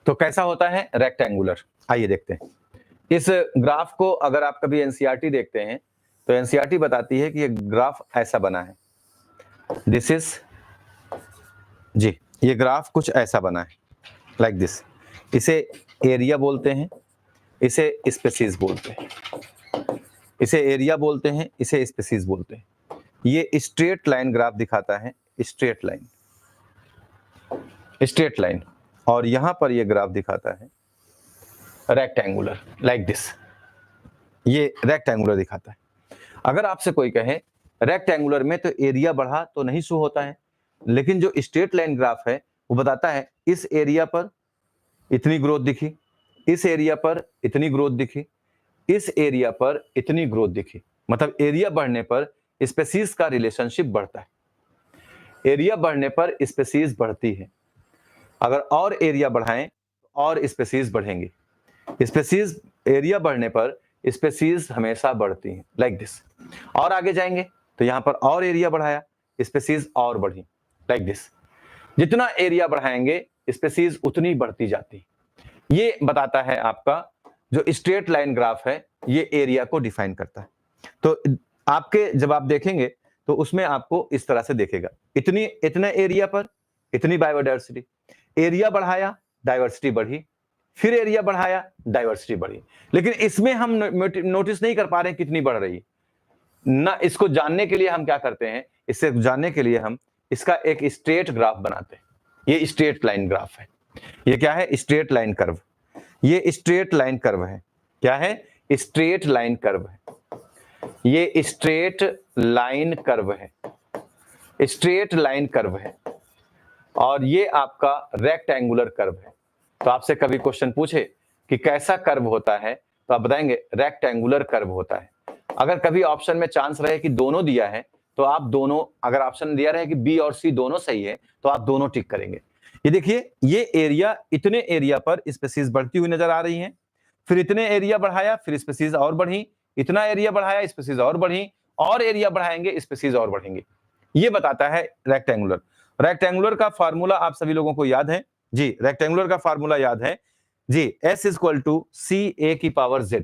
तो कैसा होता है रेक्टेंगुलर? आइए देखते हैं। इस ग्राफ को अगर आप कभी एनसीईआरटी देखते हैं तो एनसीईआरटी बताती है कि ये ग्राफ ऐसा बना है। दिस इज, जी, ये ग्राफ कुछ ऐसा बना है, लाइक दिस। इसे एरिया बोलते हैं, इसे स्पेसीज बोलते हैं, इसे एरिया बोलते हैं, इसे स्पेसीज बोलते हैं। ये स्ट्रेट लाइन ग्राफ दिखाता है, स्ट्रेट लाइन, स्ट्रेट लाइन, और यहां पर ये ग्राफ दिखाता है रेक्टेंगुलर, लाइक दिस। ये रेक्टेंगुलर दिखाता है। अगर आपसे कोई कहे रेक्टेंगुलर में तो एरिया बढ़ा तो नहीं शो होता है, लेकिन जो स्ट्रेट लाइन ग्राफ है वो बताता है इस एरिया पर इतनी ग्रोथ दिखी, इस एरिया पर इतनी ग्रोथ दिखी, इस एरिया पर इतनी ग्रोथ दिखी। मतलब एरिया बढ़ने पर स्पेसीज का रिलेशनशिप बढ़ता है। एरिया बढ़ने पर स्पीसीज बढ़ती है, अगर और एरिया बढ़ाएं तो और स्पीसीज बढ़ेंगे। स्पीसीज एरिया बढ़ने पर स्पीसीज हमेशा बढ़ती हैं, लाइक दिस। और आगे जाएंगे तो यहां पर और एरिया बढ़ाया, स्पीसीज और बढ़ी, लाइक दिस। जितना एरिया बढ़ाएंगे स्पीसीज उतनी बढ़ती जाती। ये बताता है आपका जो स्ट्रेट लाइन ग्राफ है, ये एरिया को डिफाइन करता है। तो आपके जब आप देखेंगे तो उसमें आपको इस तरह से देखेगा, इतने एरिया पर इतनी बायोडायवर्सिटी, एरिया बढ़ाया डायवर्सिटी बढ़ी, फिर एरिया बढ़ाया डायवर्सिटी बढ़ी। लेकिन इसमें हम नोटिस नहीं कर पा रहे हैं कितनी बढ़ रही ना। इसको जानने के लिए हम क्या करते हैं, इससे जानने के लिए हम इसका एक स्ट्रेट ग्राफ बनाते हैं। ये स्ट्रेट लाइन ग्राफ है, ये क्या है, स्ट्रेट लाइन कर्व। ये स्ट्रेट लाइन कर्व है, क्या है, स्ट्रेट लाइन कर्व है। ये स्ट्रेट लाइन कर्व है, स्ट्रेट लाइन कर्व है, और ये आपका रेक्टेंगुलर कर्व है। तो आपसे कभी क्वेश्चन पूछे कि कैसा कर्व होता है, तो आप बताएंगे रेक्टेंगुलर कर्व होता है। अगर कभी ऑप्शन में चांस रहे कि दोनों दिया है तो आप दोनों, अगर ऑप्शन दिया रहे कि बी और सी दोनों सही है तो आप दोनों टिक करेंगे। ये देखिए, ये एरिया, इतने एरिया पर स्पीसीज बढ़ती हुई नजर आ रही हैं, फिर इतने एरिया बढ़ाया फिर स्पीसीज और बढ़ी, इतना एरिया बढ़ाया स्पीसीज और बढ़ी, और एरिया बढ़ाएंगे स्पीसीज और बढ़ेंगे। ये बताता है रेक्टेंगुलर। रेक्टेंगुलर का फार्मूला आप सभी लोगों को याद है जी, रेक्टेंगुलर का फार्मूला याद है जी, S इक्वल टू सी ए की पावर Z।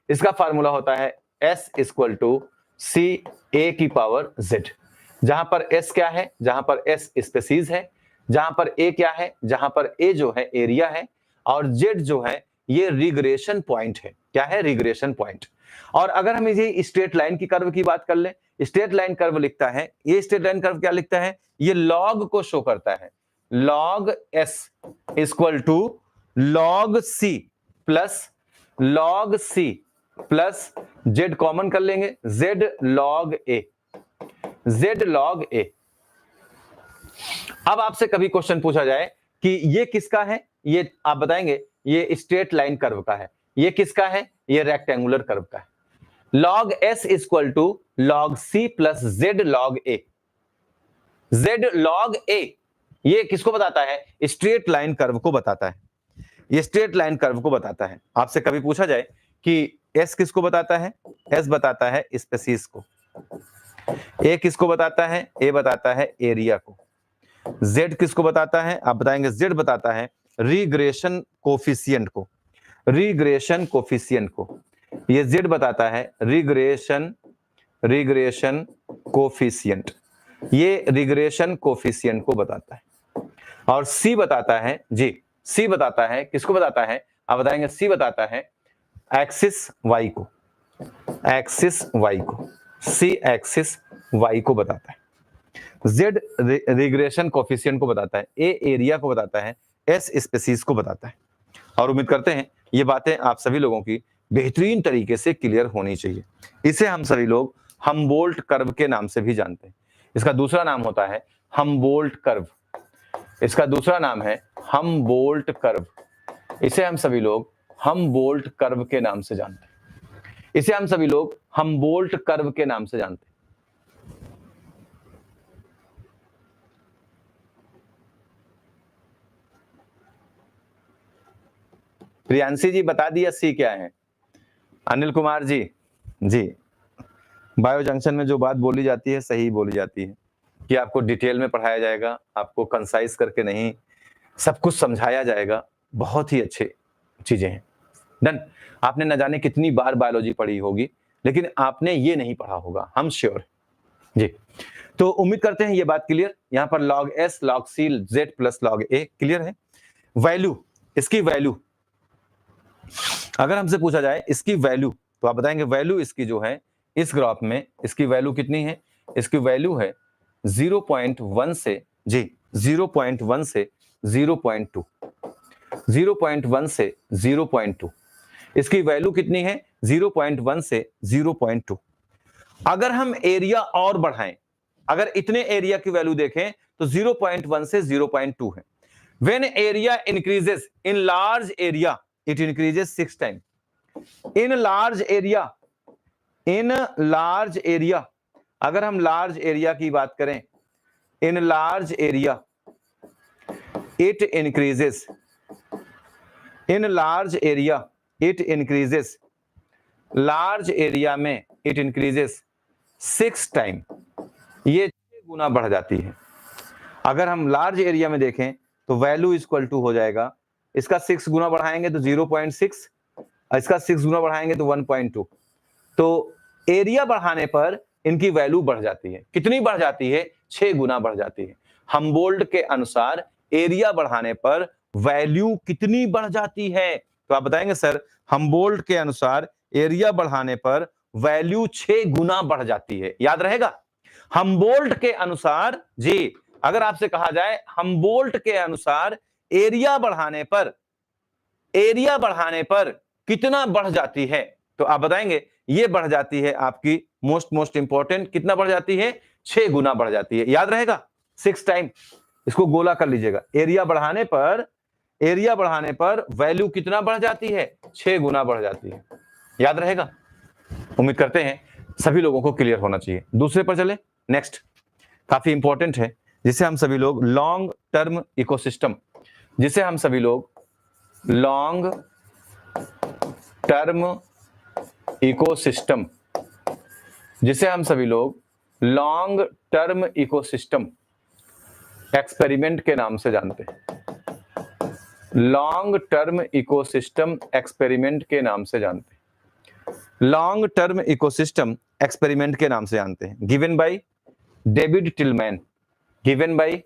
इसका फार्मूला होता है S इक्वल टू सी ए की पावर Z, जहां पर S क्या है, जहां पर S स्पीसीज है, जहां पर A क्या है, जहां पर A जो है एरिया है, और Z जो है ये रिग्रेशन पॉइंट है। क्या है, रिग्रेशन पॉइंट। और अगर हम ये स्ट्रेट लाइन की कर्व की बात कर ले, स्ट्रेट लाइन कर्व लिखता है, ये स्ट्रेट लाइन कर्व क्या लिखता है, ये लॉग को शो करता है। Log S equal to log C plus log C plus Z common कर लेंगे, Z log A, Z log A। अब आपसे कभी क्वेश्चन पूछा जाए कि ये किसका है, ये आप बताएंगे ये स्ट्रेट लाइन कर्व का है। ये किसका है, ये रेक्टेंगुलर कर्व का है। Log S equal to log C plus Z log A। Z log A ये किसको बताता है, स्ट्रेट लाइन कर्व को बताता है। ये स्ट्रेट लाइन कर्व को बताता है। आपसे कभी पूछा जाए कि S किसको बताता है, S बताता है स्पीसीज को, A किसको बताता है, A बताता है एरिया को, Z किसको बताता है, आप बताएंगे Z बताता है रिग्रेशन कोफिशिएंट को, रिग्रेशन कोफिशिएंट को। ये Z बताता है रिग्रेशन कोफिशिएंट, ये रिग्रेशन कोफिशिएंट को बताता है। और C बताता है जी, C बताता है किसको बताता है, आप बताएंगे C बताता है एक्सिस Y को, एक्सिस Y को, C एक्सिस Y को बताता है। Z रिग्रेशन कोफिशिएंट को बताता है, A एरिया को बताता है, S स्पीसीज को बताता है। और उम्मीद करते हैं ये बातें आप सभी लोगों की बेहतरीन तरीके से क्लियर होनी चाहिए। इसे हम सभी लोग हम्बोल्ट कर्व के नाम से भी जानते हैं। इसका दूसरा नाम होता है हम्बोल्ट कर्व, इसका दूसरा नाम है हम्बोल्ट कर्व। इसे हम सभी लोग हम्बोल्ट कर्व के नाम से जानते हैं। इसे हम सभी लोग हम्बोल्ट कर्व के नाम से जानते हैं। प्रियांशी जी बता दिया सी क्या है। अनिल कुमार जी, जी बायो जंक्शन में जो बात बोली जाती है सही बोली जाती है कि आपको डिटेल में पढ़ाया जाएगा, आपको कंसाइज करके नहीं, सब कुछ समझाया जाएगा। बहुत ही अच्छे चीजें हैं। डन। आपने न जाने कितनी बार बायोलॉजी पढ़ी होगी, लेकिन आपने ये नहीं पढ़ा होगा, हम श्योर जी। तो उम्मीद करते हैं ये बात क्लियर। यहां पर log S log C Z plus log A clear है। वैल्यू, इसकी वैल्यू अगर हमसे पूछा जाए इसकी वैल्यू, तो आप बताएंगे वैल्यू इसकी जो है इस ग्राफ में, इसकी वैल्यू कितनी है, इसकी वैल्यू है 0.1 से जी 0.1 से 0.2, 0.1 से 0.2, इसकी वैल्यू कितनी है 0.1 से 0.2। अगर हम एरिया और बढ़ाएं, अगर इतने एरिया की वैल्यू देखें तो 0.1 से 0.2 है। When area increases in large area it increases 6 time. In large area, अगर हम लार्ज एरिया की बात करें, in large area it increases, in large area it increases, large area में इट इंक्रीजेस 6 टाइम, ये 6 गुना बढ़ जाती है। अगर हम लार्ज एरिया में देखें तो वैल्यू इक्वल टू हो जाएगा, इसका 6 गुना बढ़ाएंगे तो 0.6, इसका 6 गुना बढ़ाएंगे तो 1.2। तो एरिया बढ़ाने पर इनकी वैल्यू बढ़ जाती है। कितनी बढ़ जाती है? 6 गुना बढ़ जाती है। हमबोल्ट के अनुसार एरिया बढ़ाने पर वैल्यू कितनी बढ़ जाती है? तो आप बताएंगे सर, हमबोल्ट के अनुसार एरिया बढ़ाने पर वैल्यू 6 गुना बढ़ जाती है। याद रहेगा, हमबोल्ट के अनुसार जी, अगर आपसे कहा जाए हमबोल्ट के अनुसार एरिया बढ़ाने पर कितना बढ़ जाती है, तो आप बताएंगे ये बढ़ जाती है आपकी मोस्ट इंपॉर्टेंट, कितना बढ़ जाती है? 6 गुना बढ़ जाती है। याद रहेगा, 6 टाइम, इसको गोला कर लीजिएगा। एरिया बढ़ाने पर वैल्यू कितना बढ़ जाती है? 6 गुना बढ़ जाती है। याद रहेगा, उम्मीद करते हैं सभी लोगों को क्लियर होना चाहिए। दूसरे पर चले, नेक्स्ट काफी इंपॉर्टेंट है, जिसे हम सभी लोग लॉन्ग टर्म इकोसिस्टम, जिसे हम सभी लोग लॉन्ग टर्म इकोसिस्टम, जिसे हम सभी लोग लॉन्ग टर्म इकोसिस्टम एक्सपेरिमेंट के नाम से जानते हैं। लॉन्ग टर्म इकोसिस्टम एक्सपेरिमेंट के नाम से जानते हैं। लॉन्ग टर्म इकोसिस्टम एक्सपेरिमेंट के नाम से जानते हैं। Given by David Tilman. Given by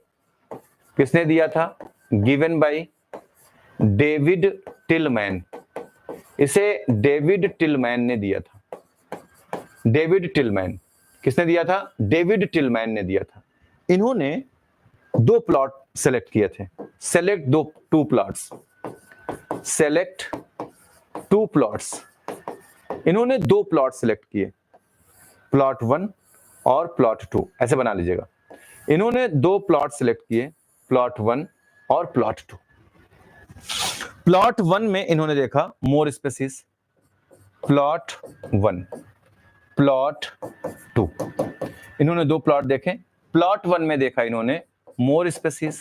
किसने दिया था? Given by David Tilman. इसे डेविड टिलमैन ने दिया था। डेविड टिलमैन किसने दिया था? डेविड टिलमैन ने दिया था। इन्होंने 2 प्लॉट सेलेक्ट किए थे। Select 2 plots, select 2 plots. इन्होंने 2 प्लॉट सेलेक्ट किए, प्लॉट 1 और प्लॉट 2, ऐसे बना लीजिएगा। इन्होंने 2 प्लॉट सेलेक्ट किए, प्लॉट 1 और प्लॉट 2। प्लॉट 1 में इन्होंने देखा मोर स्पेसीज, प्लॉट 1, प्लॉट 2। इन्होंने 2 प्लॉट देखे। प्लॉट 1 में देखा इन्होंने मोर स्पेसीज।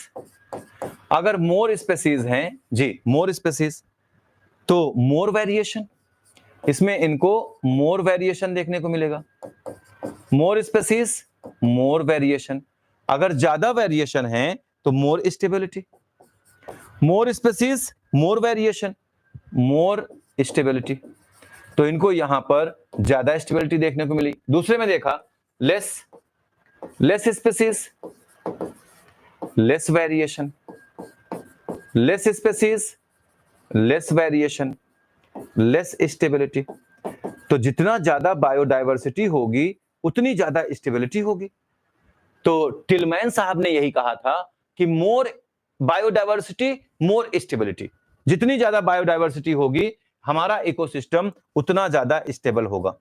अगर मोर स्पेसीज हैं जी, मोर स्पेसीज, तो मोर वेरिएशन, इसमें इनको मोर वेरिएशन देखने को मिलेगा। मोर स्पेसीज, मोर वेरिएशन। अगर ज्यादा वेरिएशन है तो मोर स्टेबिलिटी। मोर स्पेसीज, मोर वेरिएशन, मोर स्टेबिलिटी। तो इनको यहां पर ज्यादा स्टेबिलिटी देखने को मिली। दूसरे में देखा less species, less variation, less species, less variation, less stability. तो जितना ज्यादा बायोडायवर्सिटी होगी उतनी ज्यादा स्टेबिलिटी होगी। तो टिलमैन साहब ने यही कहा था कि मोर बायोडायवर्सिटी मोर स्टेबिलिटी। जितनी ज्यादा बायोडायवर्सिटी होगी हमारा इकोसिस्टम उतना ज्यादा स्टेबल होगा।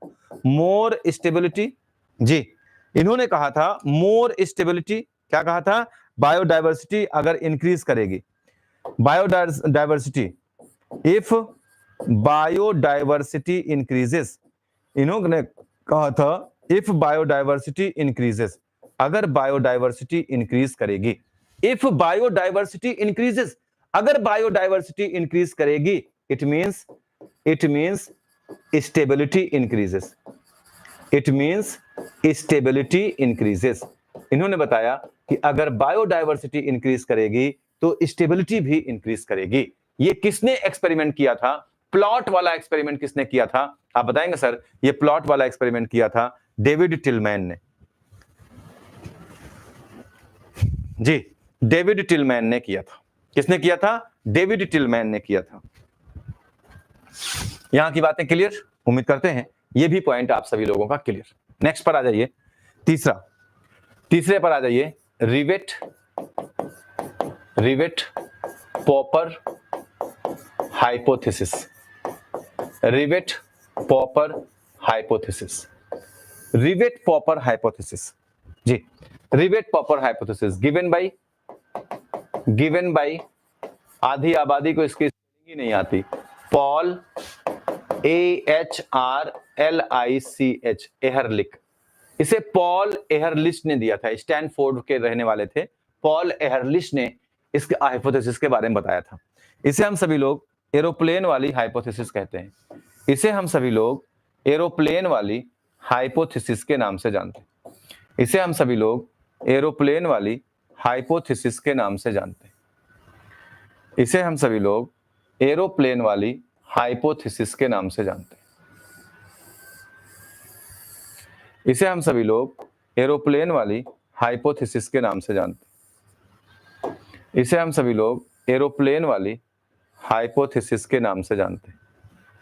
मोर स्टेबिलिटी जी, इन्होंने कहा था मोर स्टेबिलिटी। क्या कहा था? बायोडायवर्सिटी अगर इंक्रीज करेगी, बायोडायवर्सिटी, इफ बायोडायवर्सिटी इंक्रीजेस, इन्होंने कहा था इफ बायोडायवर्सिटी इंक्रीजेस, अगर बायोडायवर्सिटी इंक्रीज करेगी, इफ बायोडायवर्सिटी इंक्रीजेस, अगर बायोडायवर्सिटी इंक्रीज करेगी, it means stability increases, it means stability increases. इन्होंने बताया कि अगर बायोडायवर्सिटी इंक्रीज करेगी तो स्टेबिलिटी भी इंक्रीज करेगी। ये किसने एक्सपेरिमेंट किया था? प्लॉट वाला एक्सपेरिमेंट किसने किया था? आप बताएंगे सर, ये प्लॉट वाला एक्सपेरिमेंट किया था डेविड टिलमैन ने। जी, डेविड टिलमैन ने किया था। किसने किया था? डेविड टिलमैन ने किया था। यहां की बातें क्लियर? उम्मीद करते हैं ये भी पॉइंट आप सभी लोगों का क्लियर। नेक्स्ट पर आ जाइए, तीसरे पर आ जाइए। Rivet popper hypothesis. Rivet popper hypothesis. Rivet popper hypothesis जी, rivet popper hypothesis given by आधी आबादी को इसकी स्पेलिंग ही नहीं आती, पॉल AHRLICH, एहरलिक। इसे पॉल एहरलिच ने दिया था, स्टैनफोर्ड के रहने वाले थे पॉल एहरलिच ने इसके हाइपोथेसिस के बारे में बताया था। इसे हम सभी लोग एरोप्लेन वाली हाइपोथेसिस कहते हैं। इसे हम सभी लोग एरोप्लेन वाली हाइपोथेसिस के नाम से जानते हैं। इसे हम सभी लोग एरोप्लेन वाली हाइपोथेसिस के नाम से जानते हैं। इसे हम सभी लोग एरोप्लेन वाली हाइपोथेसिस के नाम से जानते हैं। इसे हम सभी लोग एरोप्लेन वाली हाइपोथेसिस के नाम से जानते हैं। इसे हम सभी लोग एरोप्लेन वाली हाइपोथेसिस के नाम से जानते हैं।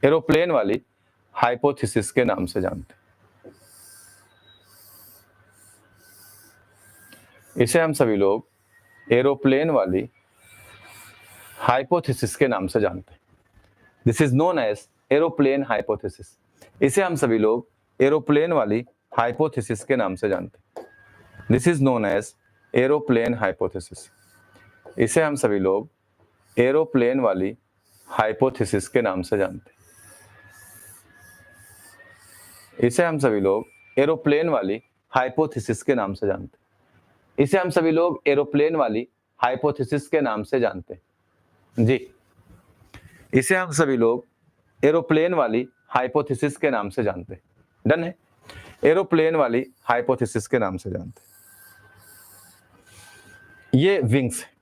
एरोप्लेन वाली हाइपोथेसिस के नाम से जानते हैं। इसे हम सभी लोग एरोप्लेन वाली हाइपोथेसिस के नाम से जानते हैं। This is known as aeroplane hypothesis. इसे हम सभी लोग एरोप्लेन वाली हाइपोथेसिस के नाम से जानते हैं। This is known as aeroplane hypothesis. इसे हम सभी लोग एरोप्लेन वाली हाइपोथेसिस के नाम से जानते हैं। इसे हम सभी लोग एरोप्लेन वाली हाइपोथेसिस के नाम से जानते हैं। इसे हम सभी लोग एरोप्लेन वाली हाइपोथेसिस के नाम से जानते हैं जी। इसे हम सभी लोग एरोप्लेन वाली हाइपोथेसिस के नाम से जानते हैं। डन है। एरोप्लेन वाली हाइपोथेसिस के नाम से जानते हैं। ये विंग्स है।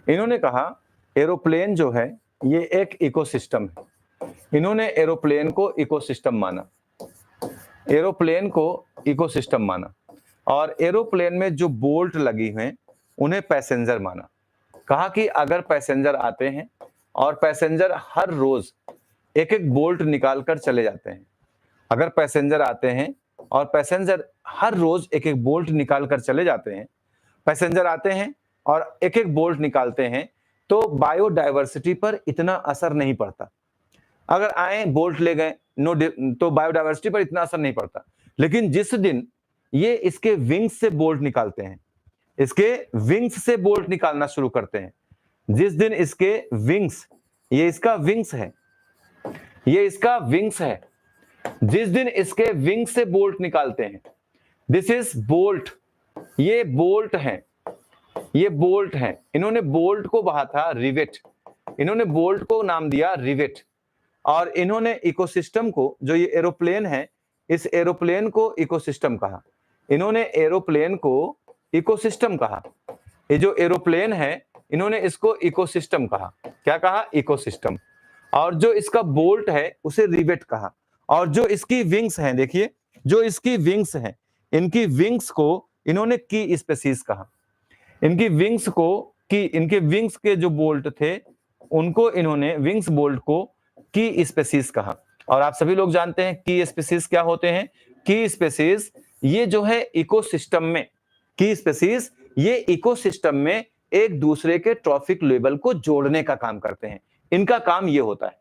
इन्होंने कहा एरोप्लेन जो है ये एक इकोसिस्टम है। इन्होंने एरोप्लेन को इकोसिस्टम माना। एरोप्लेन को इकोसिस्टम माना और एरोप्लेन में जो बोल्ट लगी हैं उन्हें पैसेंजर माना। कहा कि अगर पैसेंजर आते हैं और पैसेंजर हर रोज एक एक बोल्ट निकाल कर चले जाते हैं, अगर पैसेंजर आते हैं और पैसेंजर हर रोज एक एक बोल्ट निकाल कर चले जाते हैं, पैसेंजर आते हैं और एक एक बोल्ट निकालते हैं, तो बायोडायवर्सिटी पर इतना असर नहीं पड़ता। अगर आए बोल्ट ले गए तो बायोडायवर्सिटी पर इतना असर नहीं पड़ता। लेकिन जिस दिन ये इसके विंग्स से बोल्ट निकालते हैं, इसके विंग्स से बोल्ट निकालना शुरू करते हैं, जिस दिन इसके विंग्स, ये इसका विंग्स है, ये इसका विंग्स है, जिस दिन इसके विंग से बोल्ट निकालते हैं, दिस इज बोल्ट, ये बोल्ट है, ये बोल्ट है। इन्होंने बोल्ट को कहा था रिवेट। इन्होंने बोल्ट को नाम दिया रिवेट और इन्होंने इकोसिस्टम को, जो ये एरोप्लेन है, इस एरोप्लेन को इकोसिस्टम कहा। इन्होंने एरोप्लेन को इकोसिस्टम कहा। ये जो एरोप्लेन है इन्होंने इसको इकोसिस्टम कहा। क्या कहा? इकोसिस्टम। और जो इसका बोल्ट है उसे रिवेट कहा। और जो इसकी विंग्स हैं, देखिए जो इसकी विंग्स हैं, इनकी विंग्स को इन्होंने की स्पेसीज कहा। इनकी विंग्स को इनके विंग्स के जो बोल्ट थे उनको इन्होंने विंग्स बोल्ट को की स्पेसीज कहा। और आप सभी लोग जानते हैं की स्पेसीज क्या होते हैं। की स्पेसीज ये जो है इकोसिस्टम में, की स्पेसीज ये इकोसिस्टम में एक दूसरे के ट्रॉफिक लेवल को जोड़ने का काम करते हैं। इनका काम ये होता है।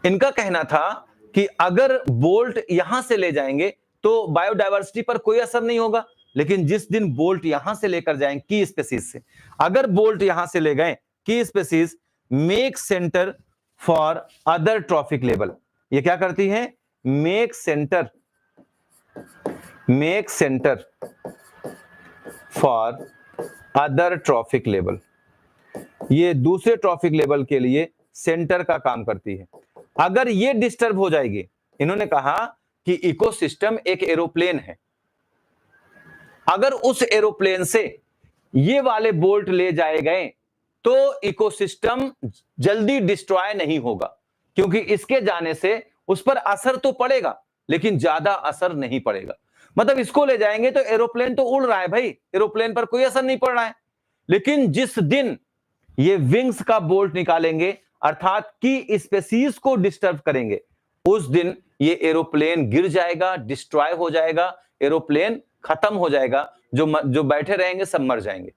इनका कहना था कि अगर बोल्ट यहां से ले जाएंगे तो बायोडायवर्सिटी पर कोई असर नहीं होगा, लेकिन जिस दिन बोल्ट यहां से लेकर जाएं की स्पेसीज से, अगर बोल्ट यहां से ले गए की species make centre for other trophic level. ये क्या करती है? Make centre for other trophic level. ये दूसरे ट्रॉफिक लेवल के लिए सेंटर का काम करती है। अगर ये डिस्टर्ब हो जाएगी, इन्होंने कहा कि इकोसिस्टम एक एरोप्लेन है, अगर उस एरोप्लेन से ये वाले बोल्ट ले जाए गए तो इकोसिस्टम जल्दी डिस्ट्रॉय नहीं होगा, क्योंकि इसके जाने से उस पर असर तो पड़ेगा लेकिन ज्यादा असर नहीं पड़ेगा। मतलब इसको ले जाएंगे तो एरोप्लेन तो उड़ रहा है भाई, एरोप्लेन पर कोई असर नहीं पड़ रहा है, लेकिन जिस दिन ये विंग्स का बोल्ट निकालेंगे अर्थात की स्पेसीज को डिस्टर्ब करेंगे, उस दिन ये एरोप्लेन गिर जाएगा, डिस्ट्रॉय हो जाएगा, एरोप्लेन खत्म हो जाएगा, जो बैठे रहेंगे सब मर जाएंगे।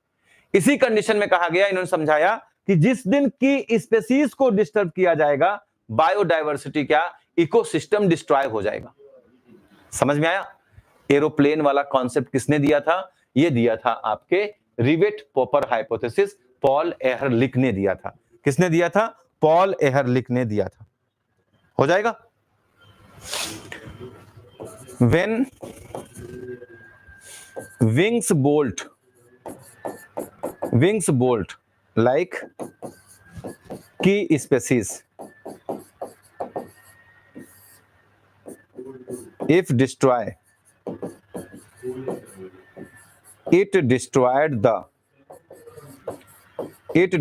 इसी कंडीशन में कहा गया, इन्होंने समझाया कि जिस दिन की स्पेसीज को डिस्टर्ब किया जाएगा, बायोडायवर्सिटी क्या, इकोसिस्टम डिस्ट्रॉय हो जाएगा। समझ में आया? एरोप्लेन वाला कॉन्सेप्ट किसने दिया था? ये दिया था आपके रिवेट पॉपर हाइपोथेसिस, पॉल एहरलिच ने दिया था। किसने दिया था? पॉल एहरलिच ने दिया था। हो जाएगा? When विंग्स बोल्ट लाइक की species if it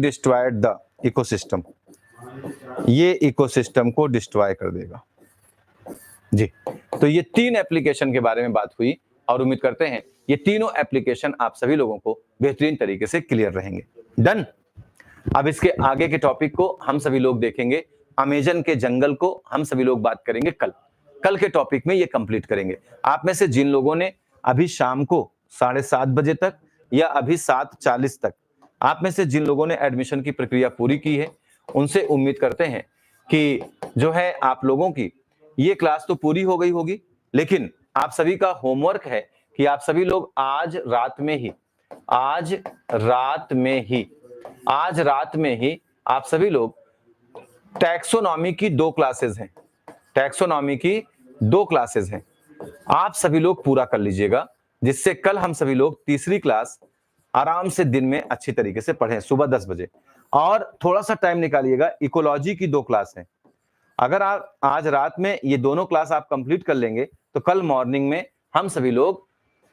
destroyed the ecosystem, ये इकोसिस्टम को डिस्ट्रॉय कर देगा जी। तो ये 3 एप्लीकेशन के बारे में बात हुई और उम्मीद करते हैं ये तीनों एप्लीकेशन आप सभी लोगों को बेहतरीन तरीके से क्लियर रहेंगे। डन। अब इसके आगे के टॉपिक को हम सभी लोग देखेंगे, अमेजन के जंगल को हम सभी लोग बात करेंगे कल के टॉपिक में ये कंप्लीट करेंगे। आप में से जिन लोगों ने अभी शाम को 7:30 बजे तक या अभी 7:40 तक आप में से जिन लोगों ने एडमिशन की प्रक्रिया पूरी की है, उनसे उम्मीद करते हैं कि जो है आप लोगों की ये क्लास तो पूरी हो गई होगी, लेकिन आप सभी का होमवर्क है कि आप सभी लोग आज रात में ही आप सभी लोग टैक्सोनॉमी की 2 क्लासेस हैं, आप सभी लोग पूरा कर लीजिएगा, जिससे कल हम सभी लोग तीसरी क्लास आराम से दिन में अच्छी तरीके से पढ़ें सुबह 10 बजे। और थोड़ा सा टाइम निकालिएगा, इकोलॉजी की 2 क्लास हैं। अगर आप आज रात में ये दोनों क्लास आप कंप्लीट कर लेंगे तो कल मॉर्निंग में हम सभी लोग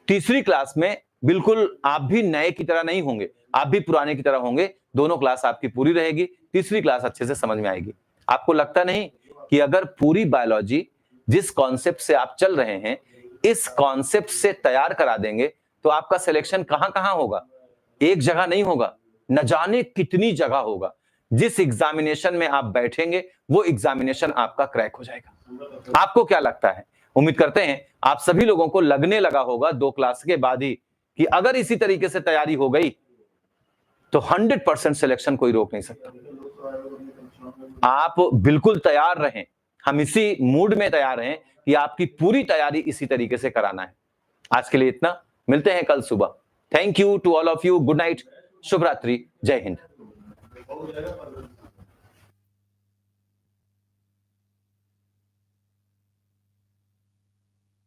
तीसरी क्लास में बिल्कुल आप भी नए की तरह नहीं होंगे, आप भी पुराने की तरह होंगे। दोनों क्लास आपकी पूरी रहेगी, तीसरी क्लास अच्छे से समझ में आएगी। आपको लगता नहीं कि अगर पूरी बायोलॉजी जिस कॉन्सेप्ट से आप चल रहे हैं इस कॉन्सेप्ट से तैयार करा देंगे तो आपका सिलेक्शन कहां होगा? एक जगह नहीं होगा, न जाने कितनी जगह होगा। जिस एग्जामिनेशन में आप बैठेंगे वो एग्जामिनेशन आपका क्रैक हो जाएगा। आपको क्या लगता है? उम्मीद करते हैं आप सभी लोगों को लगने लगा होगा 2 क्लास के बाद ही कि अगर इसी तरीके से तैयारी हो गई तो 100% सिलेक्शन कोई रोक नहीं सकता। आप बिल्कुल तैयार रहें, हम इसी मूड में तैयार हैं कि आपकी पूरी तैयारी इसी तरीके से कराना है। आज के लिए इतना, मिलते हैं कल सुबह। Thank you to all of you, good night, शुभ रात्रि, जय हिंद।